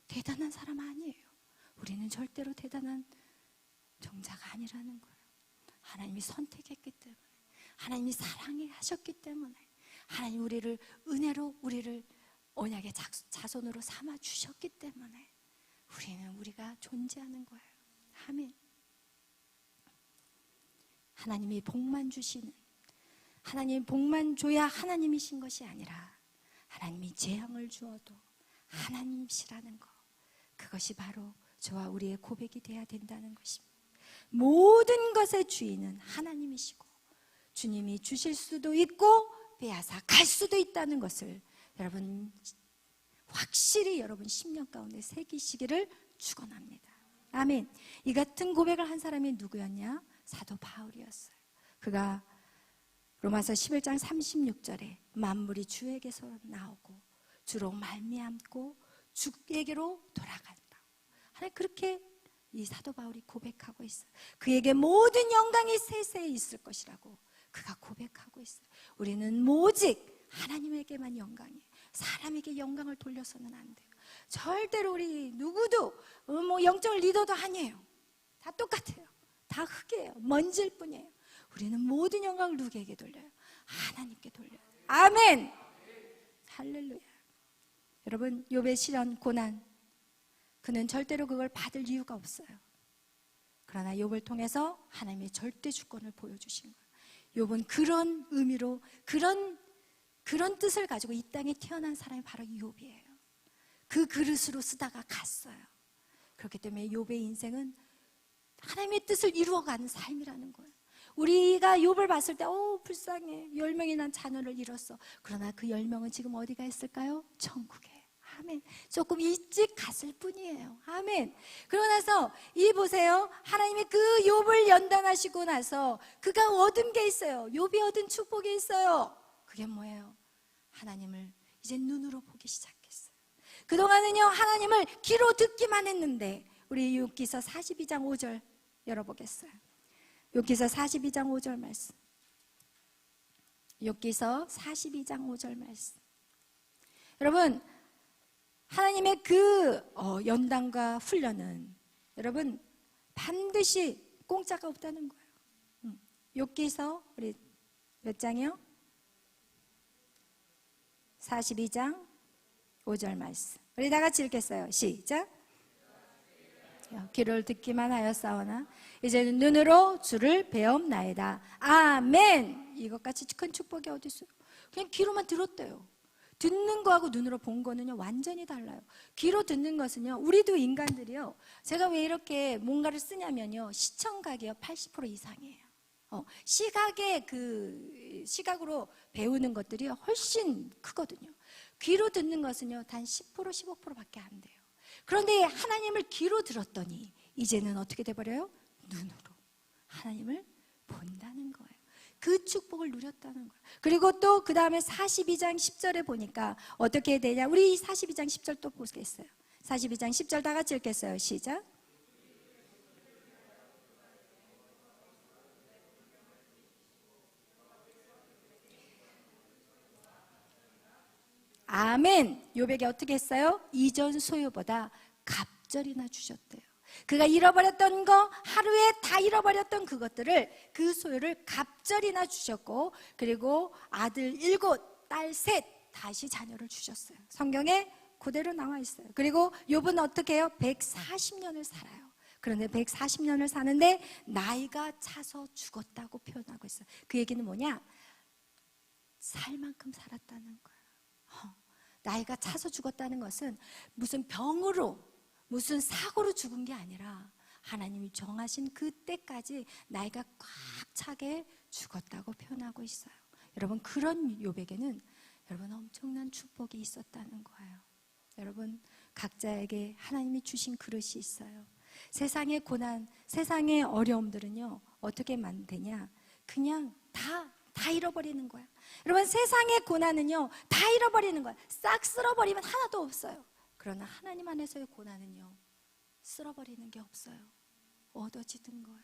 대단한 사람 아니에요. 우리는 절대로 대단한 종자가 아니라는 거예요. 하나님이 선택했기 때문에, 하나님이 사랑해 하셨기 때문에, 하나님 우리를 은혜로 우리를 언약의 자손으로 삼아 주셨기 때문에 우리는 우리가 존재하는 거예요. 아멘. 하나님이 복만 주시는, 하나님이 복만 줘야 하나님이신 것이 아니라 하나님이 재앙을 주어도 하나님이시라는 것, 그것이 바로 저와 우리의 고백이 되어야 된다는 것입니다. 모든 것의 주인은 하나님이시고 주님이 주실 수도 있고 빼앗아 갈 수도 있다는 것을 여러분 확실히 여러분 심령 가운데 새기시기를 축원합니다. 아멘. 이 같은 고백을 한 사람이 누구였냐? 사도 바울이었어요. 그가 로마서 11장 36절에 만물이 주에게서 나오고 주로 말미암고 주에게로 돌아간다. 하나님 그렇게 이 사도 바울이 고백하고 있어요. 그에게 모든 영광이 세세히 있을 것이라고 그가 고백하고 있어요. 우리는 오직 하나님에게만 영광이에요. 사람에게 영광을 돌려서는 안 돼요. 절대로 우리 누구도 영적 리더도 아니에요. 다 똑같아요. 다 흙이에요. 먼지일 뿐이에요. 우리는 모든 영광을 누구에게 돌려요? 하나님께 돌려요. 아멘. 할렐루야. 여러분 욥의 시련 고난 그는 절대로 그걸 받을 이유가 없어요. 그러나 욥을 통해서 하나님의 절대 주권을 보여주신 거예요. 욥은 그런 의미로 그런 뜻을 가지고 이 땅에 태어난 사람이 바로 욥이에요. 그 그릇으로 쓰다가 갔어요. 그렇기 때문에 욥의 인생은 하나님의 뜻을 이루어가는 삶이라는 거예요. 우리가 욥을 봤을 때 불쌍해, 10명이 난 자녀를 잃었어. 그러나 그 10명은 지금 어디가 있을까요? 천국에. 아멘. 조금 일찍 갔을 뿐이에요. 아멘. 그러고 나서 이 보세요, 하나님이 그 욥을 연단하시고 나서 그가 얻은 게 있어요. 욥이 얻은 축복이 있어요. 그게 뭐예요? 하나님을 이제 눈으로 보기 시작했어요. 그동안은요, 하나님을 귀로 듣기만 했는데, 우리 욥기서 42장 5절 열어보겠어요. 욥기서 42장 5절 말씀. 욥기서 42장 5절 말씀. 여러분, 하나님의 그 연단과 훈련은 여러분 반드시 공짜가 없다는 거예요. 욥기서 우리 몇 장이요? 42장 5절 말씀. 우리 다 같이 읽겠어요. 시작. 귀를 듣기만 하였사오나 이제는 눈으로 주를 배움나이다. 아멘. 이것같이 큰 축복이 어디 있어요? 그냥 귀로만 들었대요. 듣는 거하고 눈으로 본 거는요, 완전히 달라요. 귀로 듣는 것은요, 우리도 인간들이요, 제가 왜 이렇게 뭔가를 쓰냐면요, 시청각이요 80% 이상이에요. 시각으로 배우는 것들이 훨씬 크거든요. 귀로 듣는 것은요, 단 10%, 15%밖에 안 돼요. 그런데 하나님을 귀로 들었더니 이제는 어떻게 돼버려요? 눈으로 하나님을 본다는 거예요. 그 축복을 누렸다는 거예요. 그리고 또 그 다음에 42장 10절에 보니까 어떻게 되냐, 우리 42장 10절 또 보겠어요. 42장 10절 다 같이 읽겠어요. 시작. 아멘. 욥에게 어떻게 했어요? 이전 소유보다 갑절이나 주셨대요. 그가 잃어버렸던 거, 하루에 다 잃어버렸던 그것들을, 그 소유를 갑절이나 주셨고, 그리고 아들 7, 딸 3, 다시 자녀를 주셨어요. 성경에 그대로 나와 있어요. 그리고 욥은 어떻게 해요? 140년을 살아요. 그런데 140년을 사는데 나이가 차서 죽었다고 표현하고 있어요. 그 얘기는 뭐냐? 살 만큼 살았다는 거예요. 나이가 차서 죽었다는 것은 무슨 병으로, 무슨 사고로 죽은 게 아니라 하나님이 정하신 그때까지 나이가 꽉 차게 죽었다고 표현하고 있어요. 여러분, 그런 욥에게는 여러분 엄청난 축복이 있었다는 거예요. 여러분, 각자에게 하나님이 주신 그릇이 있어요. 세상의 고난, 세상의 어려움들은요, 어떻게 만드냐? 그냥 다 잃어버리는 거야. 여러분, 세상의 고난은요, 다 잃어버리는 거야. 싹 쓸어버리면 하나도 없어요. 그러나 하나님 안에서의 고난은요, 쓸어버리는 게 없어요. 얻어지는 거예요.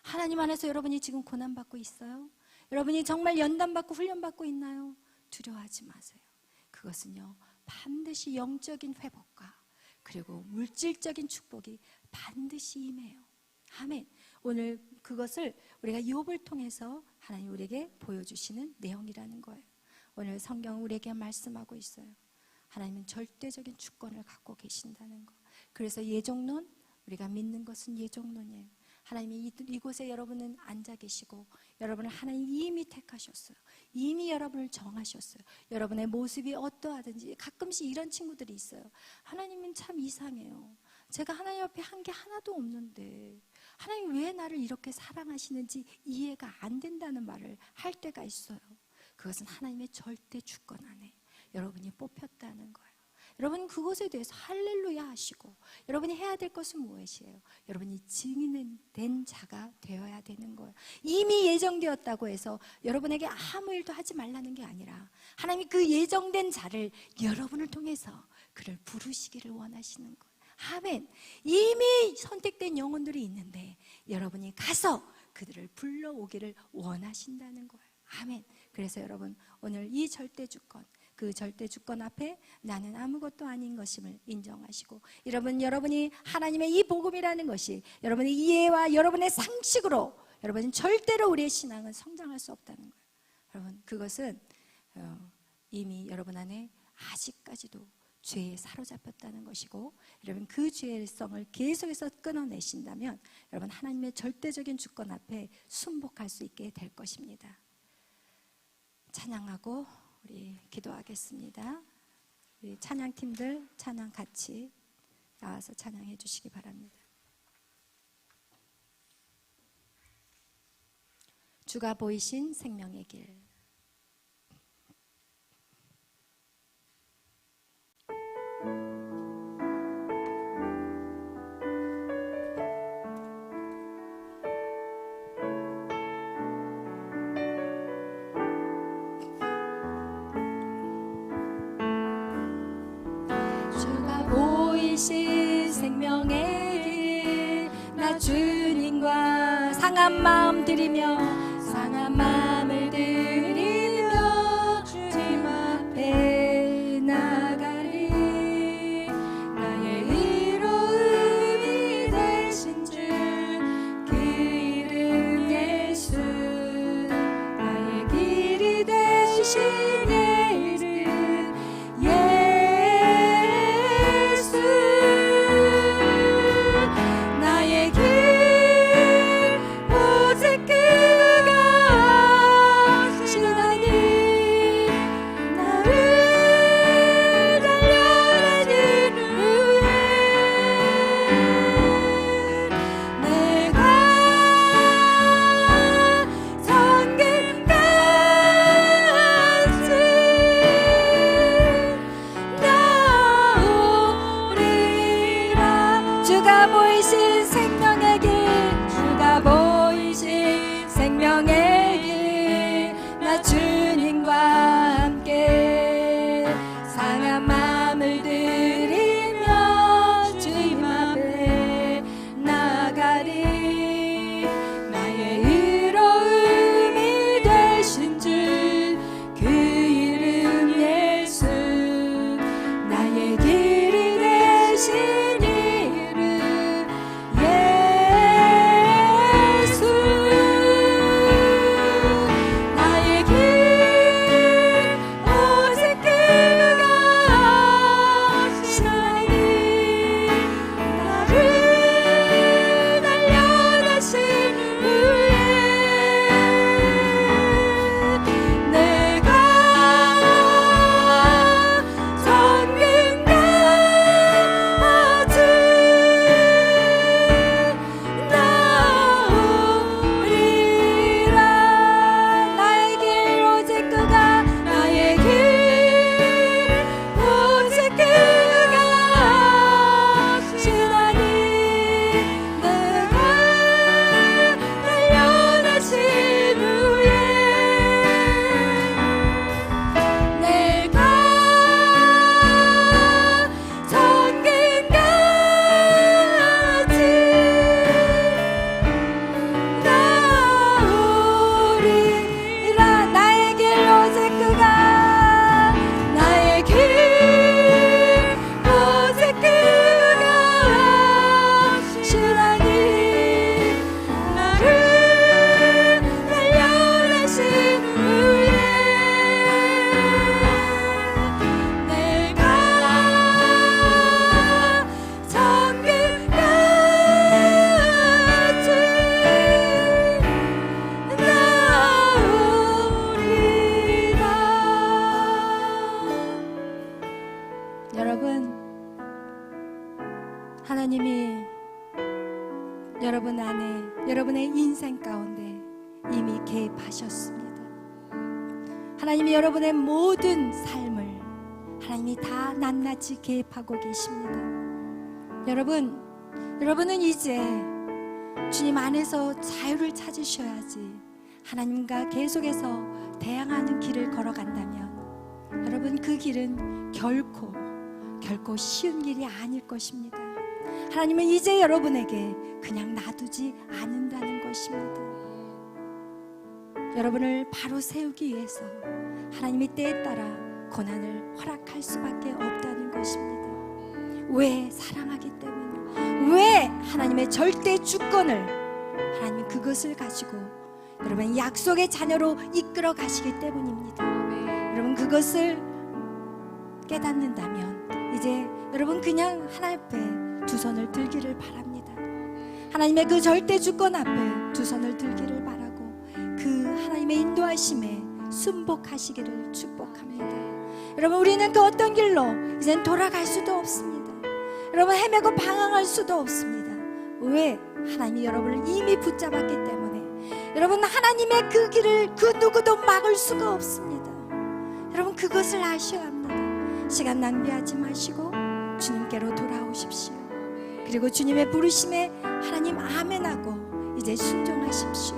하나님 안에서 여러분이 지금 고난받고 있어요? 여러분이 정말 연단받고 훈련받고 있나요? 두려워하지 마세요. 그것은요, 반드시 영적인 회복과 그리고 물질적인 축복이 반드시 임해요. 아멘. 오늘 그것을 우리가 욥을 통해서 하나님 우리에게 보여주시는 내용이라는 거예요. 오늘 성경 우리에게 말씀하고 있어요. 하나님은 절대적인 주권을 갖고 계신다는 거. 그래서 예정론, 우리가 믿는 것은 예정론이에요. 하나님이 이곳에 여러분은 앉아 계시고 여러분을 하나님이 이미 택하셨어요. 이미 여러분을 정하셨어요. 여러분의 모습이 어떠하든지. 가끔씩 이런 친구들이 있어요. 하나님은 참 이상해요. 제가 하나님 앞에 한 게 하나도 없는데 하나님 왜 나를 이렇게 사랑하시는지 이해가 안 된다는 말을 할 때가 있어요. 그것은 하나님의 절대 주권 안에 여러분이 뽑혔다는 거예요. 여러분, 그것에 대해서 할렐루야 하시고, 여러분이 해야 될 것은 무엇이에요? 여러분이 증인된 자가 되어야 되는 거예요. 이미 예정되었다고 해서 여러분에게 아무 일도 하지 말라는 게 아니라 하나님이 그 예정된 자를 여러분을 통해서 그를 부르시기를 원하시는 거예요. 아멘. 이미 선택된 영혼들이 있는데 여러분이 가서 그들을 불러오기를 원하신다는 거예요. 아멘. 그래서 여러분, 오늘 이 절대 주권, 그 절대 주권 앞에 나는 아무것도 아닌 것임을 인정하시고, 여러분이 하나님의 이 복음이라는 것이 여러분의 이해와 여러분의 상식으로 여러분 절대로 우리의 신앙은 성장할 수 없다는 거예요. 여러분, 그것은 이미 여러분 안에 아직까지도 죄에 사로잡혔다는 것이고, 여러분 그 죄성을 계속해서 끊어내신다면 여러분 하나님의 절대적인 주권 앞에 순복할 수 있게 될 것입니다. 찬양하고 우리 기도하겠습니다. 우리 찬양팀들 찬양 같이 나와서 찬양해 주시기 바랍니다. 주가 보이신 생명의 길. 주가 보이신 생명의 길, 나 주님과 상한 마음 드리며 상한 마음을 드리며 주님 앞에 나가리. 나의 의로움이 되신 주 그 이름 예수, 나의 길이 되신 이름 예수. 나의 길 오직 그가 하시나니, 나를 달려내신 후에 내가 성경같이 나오리라. 주가 보이신 생명의 길, 주가 보이신 생명의 길, 나 주님과 함께 상한 마음을 드리며 주님 앞에 나가리. 나의 의로움이 되신 주 그 이름 예수, 나의 길이 되신 이름 예수. 나의 길 오직 그가 하시나니, 나를 달려내신 후에 내가 성경같이 나오리라. 나의 길 오직 그가, 나의 길 오직 그가 하시나니, 내가 달려내신 후에 내가 성경같이 나오리라. 나의 길 오직 그가, 나의 길 오직 그가 하시나니, 나를 달려내신 후에 내가 성경같이 나오리라. 여러분, 하나님이 여러분 안에, 여러분의 인생 가운데 이미 개입하셨습니다. 하나님이 여러분의 모든 삶을 하나님이 다 낱낱이 개입하고 계십니다. 여러분은 이제 주님 안에서 자유를 찾으셔야지 하나님과 계속해서 대항하는 길을 걸어간다면 여러분 그 길은 결코 쉬운 길이 아닐 것입니다. 하나님은 이제 여러분에게 그냥 놔두지 않는다는 것입니다. 여러분을 바로 세우기 위해서 하나님이 때에 따라 고난을 허락할 수밖에 없다는 것입니다. 왜? 사랑하기 때문이요. 왜? 하나님의 절대 주권을, 하나님 그것을 가지고 여러분 약속의 자녀로 이끌어 가시기 때문입니다. 여러분 그것을 깨닫는다면 이제 여러분 그냥 하나님 앞에 두 손을 들기를 바랍니다. 하나님의 그 절대 주권 앞에 두 손을 들기를 바라고 그 하나님의 인도하심에 순복하시기를 축복합니다. 여러분 우리는 그 어떤 길로 이젠 돌아갈 수도 없습니다. 여러분 헤매고 방황할 수도 없습니다. 왜? 하나님이 여러분을 이미 붙잡았기 때문에 여러분 하나님의 그 길을 그 누구도 막을 수가 없습니다. 여러분 그것을 아셔야 합니다. 시간 낭비하지 마시고 주님께로 돌아오십시오. 그리고 주님의 부르심에 하나님 아멘하고 이제 순종하십시오.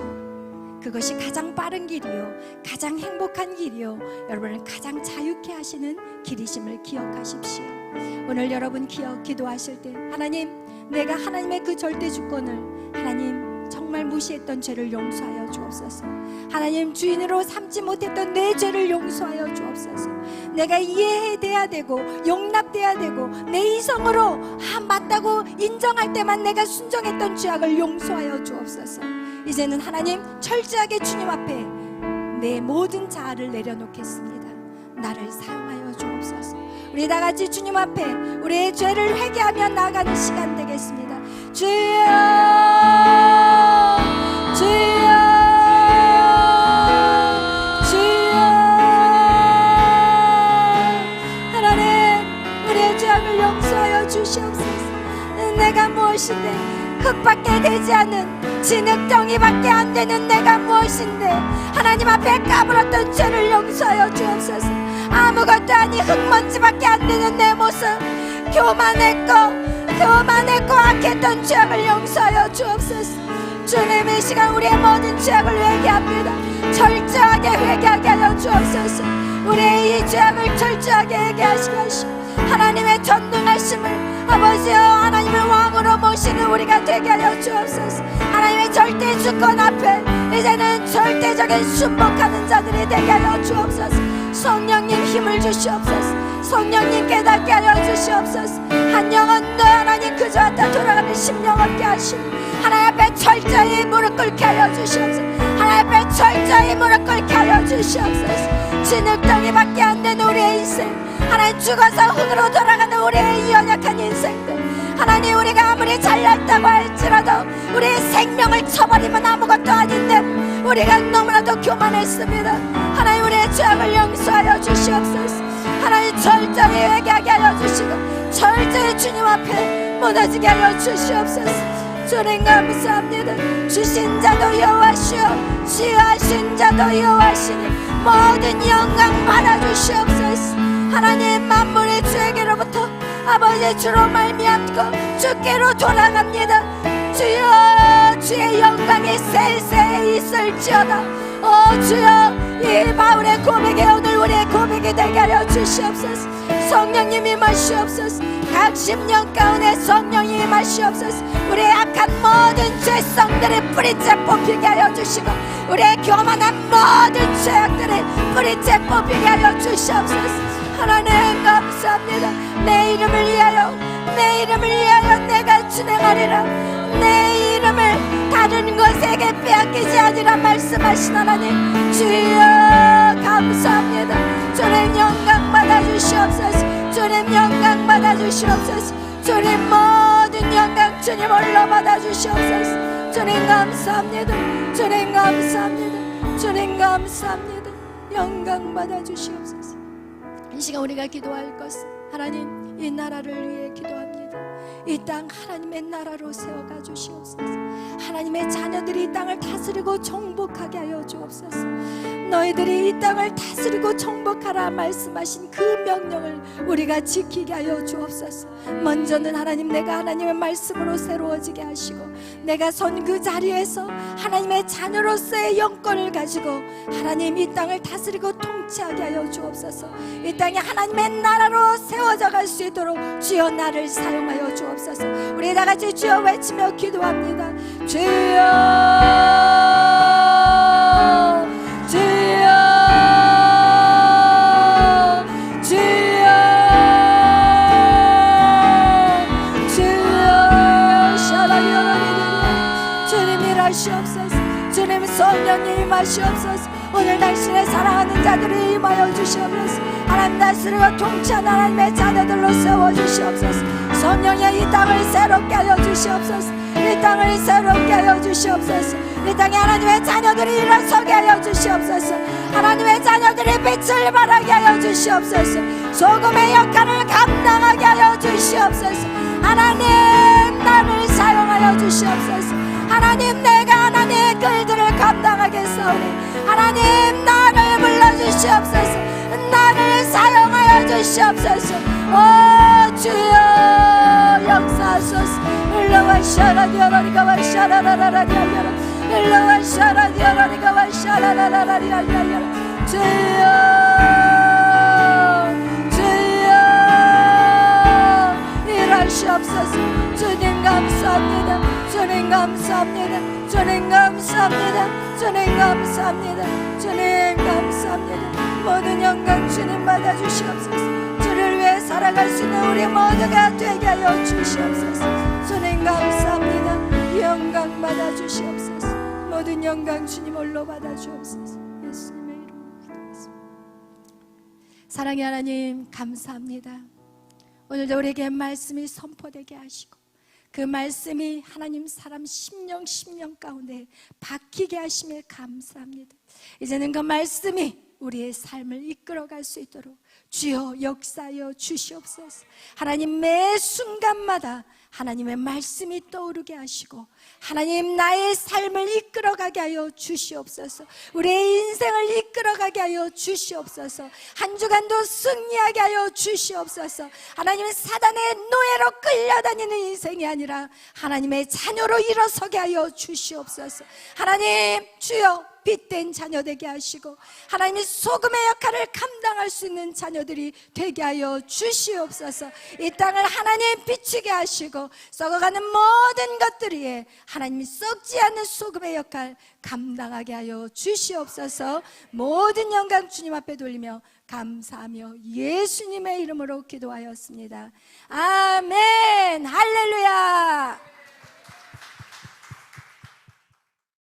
그것이 가장 빠른 길이요 가장 행복한 길이요 여러분을 가장 자유케 하시는 길이심을 기억하십시오. 오늘 여러분 기도하실 때 하나님 내가 하나님의 그 절대 주권을 하나님 정말 무시했던 죄를 용서하여 주옵소서. 하나님 주인으로 삼지 못했던 내 죄를 용서하여 주옵소서. 내가 이해돼야 되고 용납돼야 되고 내 이성으로 맞다고 인정할 때만 내가 순종했던 죄악을 용서하여 주옵소서. 이제는 하나님 철저하게 주님 앞에 내 모든 자아를 내려놓겠습니다. 나를 사용하여 주옵소서. 우리 다 같이 주님 앞에 우리의 죄를 회개하며 나아가는 시간 되겠습니다. 주여 주여 주여 하나님 우리의 죄악을 용서하여 주시옵소서. 내가 무엇인데 흙밖에 되지 않은 진흙덩이밖에 안 되는 내가 무엇인데 하나님 앞에 까불었던 죄를 용서하여 주옵소서. 아무것도 아닌 흙먼지밖에 안 되는 내 모습 교만했고 악했던 죄악을 용서하여 주옵소서. 주님 이 시간 우리의 모든 죄악을 회개합니다. 철저하게 회개하게 하여 주옵소서. 우리의 이 죄악을 철저하게 회개하시게 하시고 하나님의 전능하심을 아버지여 하나님을 왕으로 모시는 우리가 되게 하여 주옵소서. 하나님의 절대 주권 앞에 이제는 절대적인 순복하는 자들이 되게 하여 주옵소서. 성령님 힘을 주시옵소서. 성령님 깨닫게 하여 주시옵소서. 한 영혼도 하나님 그저 왔다 돌아가는 심령 없게 하시고 하나님 앞에 철저히 무릎 꿇게 하여 주시옵소서. 하나님 앞에 철저히 무릎 꿇게 하여 주시옵소서. 진흙덩이밖에 안 되는 우리의 인생 하나님 죽어서 흙으로 돌아가는 우리의 연약한 인생들 하나님 우리가 아무리 잘났다고 할지라도 우리의 생명을 쳐버리면 아무것도 아닌데 우리가 너무나도 교만했습니다. 하나님 우리의 죄악을 용서하여 주시옵소서. 하나님 철저히 회개하게 하여 주시고 철저히 주님 앞에 무너지게 하여 주시옵소서. 주님 감사합니다. 주신 자도 여호와시오 지으신 자도 여호와시니 모든 영광 받아주시옵소서. 하나님 만물의 주에게로부터 아버지 주로 말미암고 주께로 돌아갑니다. 주여 주의 영광이 세세히 있을지어다. 오 주여 이 바울의 고백에 오늘 우리의 고백이 되게 하여 주시옵소서. 성령님 임하시옵소서. 각 심령 가운데 성령이 임하시옵소서. 우리의 악한 모든 죄성들을 뿌리째 뽑히게 하여 주시고 우리의 교만한 모든 죄악들을 뿌리째 뽑히게 하여 주시옵소서. 하나님 감사합니다. 내 이름을 위하여 내가 진행하리라. 내 이름을 다른 것에게 빼앗기지 아니라 말씀하신 하나님 주여 감사합니다. 주님 영광 받아주시옵소서. 주님 영광 받아주시옵소서. 주님 모든 영광 주님 홀로 받아주시옵소서. 주님 감사합니다. 주님 감사합니다. 주님 감사합니다. 영광 받아주시옵소서. 이 시간 우리가 기도할 것은 하나님 이 나라를 위해 기도합니다. 이 땅 하나님의 나라로 세워가 주시옵소서. 하나님의 자녀들이 이 땅을 다스리고 정복하게 하여 주옵소서. 너희들이 이 땅을 다스리고 정복하라 말씀하신 그 명령을 우리가 지키게 하여 주옵소서. 먼저는 하나님 내가 하나님의 말씀으로 새로워지게 하시고 내가 선 그 자리에서 하나님의 자녀로서의 영권을 가지고 하나님 이 땅을 다스리고 통치하게 하여 주옵소서. 이 땅이 하나님의 나라로 세워져 갈 수 있도록 주여 나를 사용하여 주옵소서. 우리 다 같이 주여 외치며 기도합니다. 주여 주여 주여 주여 샤라리오라리리리 주님 일하시옵소서. 주님 성령님 임하시옵소서. 오늘 당신의 사랑하는 자들이 임하여 주시옵소서. 하나님 다스리고 통치하는 하나님의 자녀들로 세워주시옵소서. 성령의 이 땅을 새롭게 하여 주시옵소서. 이 땅을 새롭게 하여 주시옵소서. 이 땅에 하나님의 자녀들이 일어서게 하여 주시옵소서. 하나님의 자녀들이 빛을 발하게 하여 주시옵소서. 소금의 역할을 감당하게 하여 주시옵소서. 하나님 나를 사용하여 주시옵소서. 하나님 내가 하나님의 글들을 감당하겠사오니 하나님 나를 불러주시옵소서. 나를 사용하여 주시옵소서. 오 주여 역사하소서. 일러와 샤라디아라리가 와 샤라라라라리아리아라 일러와 샤라디아라리가 와 샤라라라라리아리아라 주여 일하시옵소서. 주님 감사합니다. 주님 감사합니다. 주님 감사합니다. 주님 감사합니다. 주님 감사합니다. 모든 영광 주님 받아주시옵소서. 주를 위해 살아갈 수 있는 우리 모두가 되게 하여 주시옵소서. 주님 감사합니다. 영광 받아주시옵소서. 모든 영광 주님 홀로 받아주옵소서. 예수님의 이름으로 기도했습니다. 사랑의 하나님 감사합니다. 오늘도 우리에게 말씀이 선포되게 하시고 그 말씀이 하나님 사람 심령 가운데 박히게 하심에 감사합니다. 이제는 그 말씀이 우리의 삶을 이끌어갈 수 있도록 주여 역사하여 주시옵소서. 하나님 매 순간마다 하나님의 말씀이 떠오르게 하시고 하나님 나의 삶을 이끌어가게 하여 주시옵소서. 우리의 인생을 이끌어가게 하여 주시옵소서. 한 주간도 승리하게 하여 주시옵소서. 하나님은 사단의 노예로 끌려다니는 인생이 아니라 하나님의 자녀로 일어서게 하여 주시옵소서. 하나님 주여 빛된 자녀 되게 하시고 하나님이 소금의 역할을 감당할 수 있는 자녀들이 되게 하여 주시옵소서. 이 땅을 하나님 비추게 하시고 썩어가는 모든 것들이 하나님이 썩지 않는 소금의 역할 감당하게 하여 주시옵소서. 모든 영광 주님 앞에 돌리며 감사하며 예수님의 이름으로 기도하였습니다. 아멘. 할렐루야.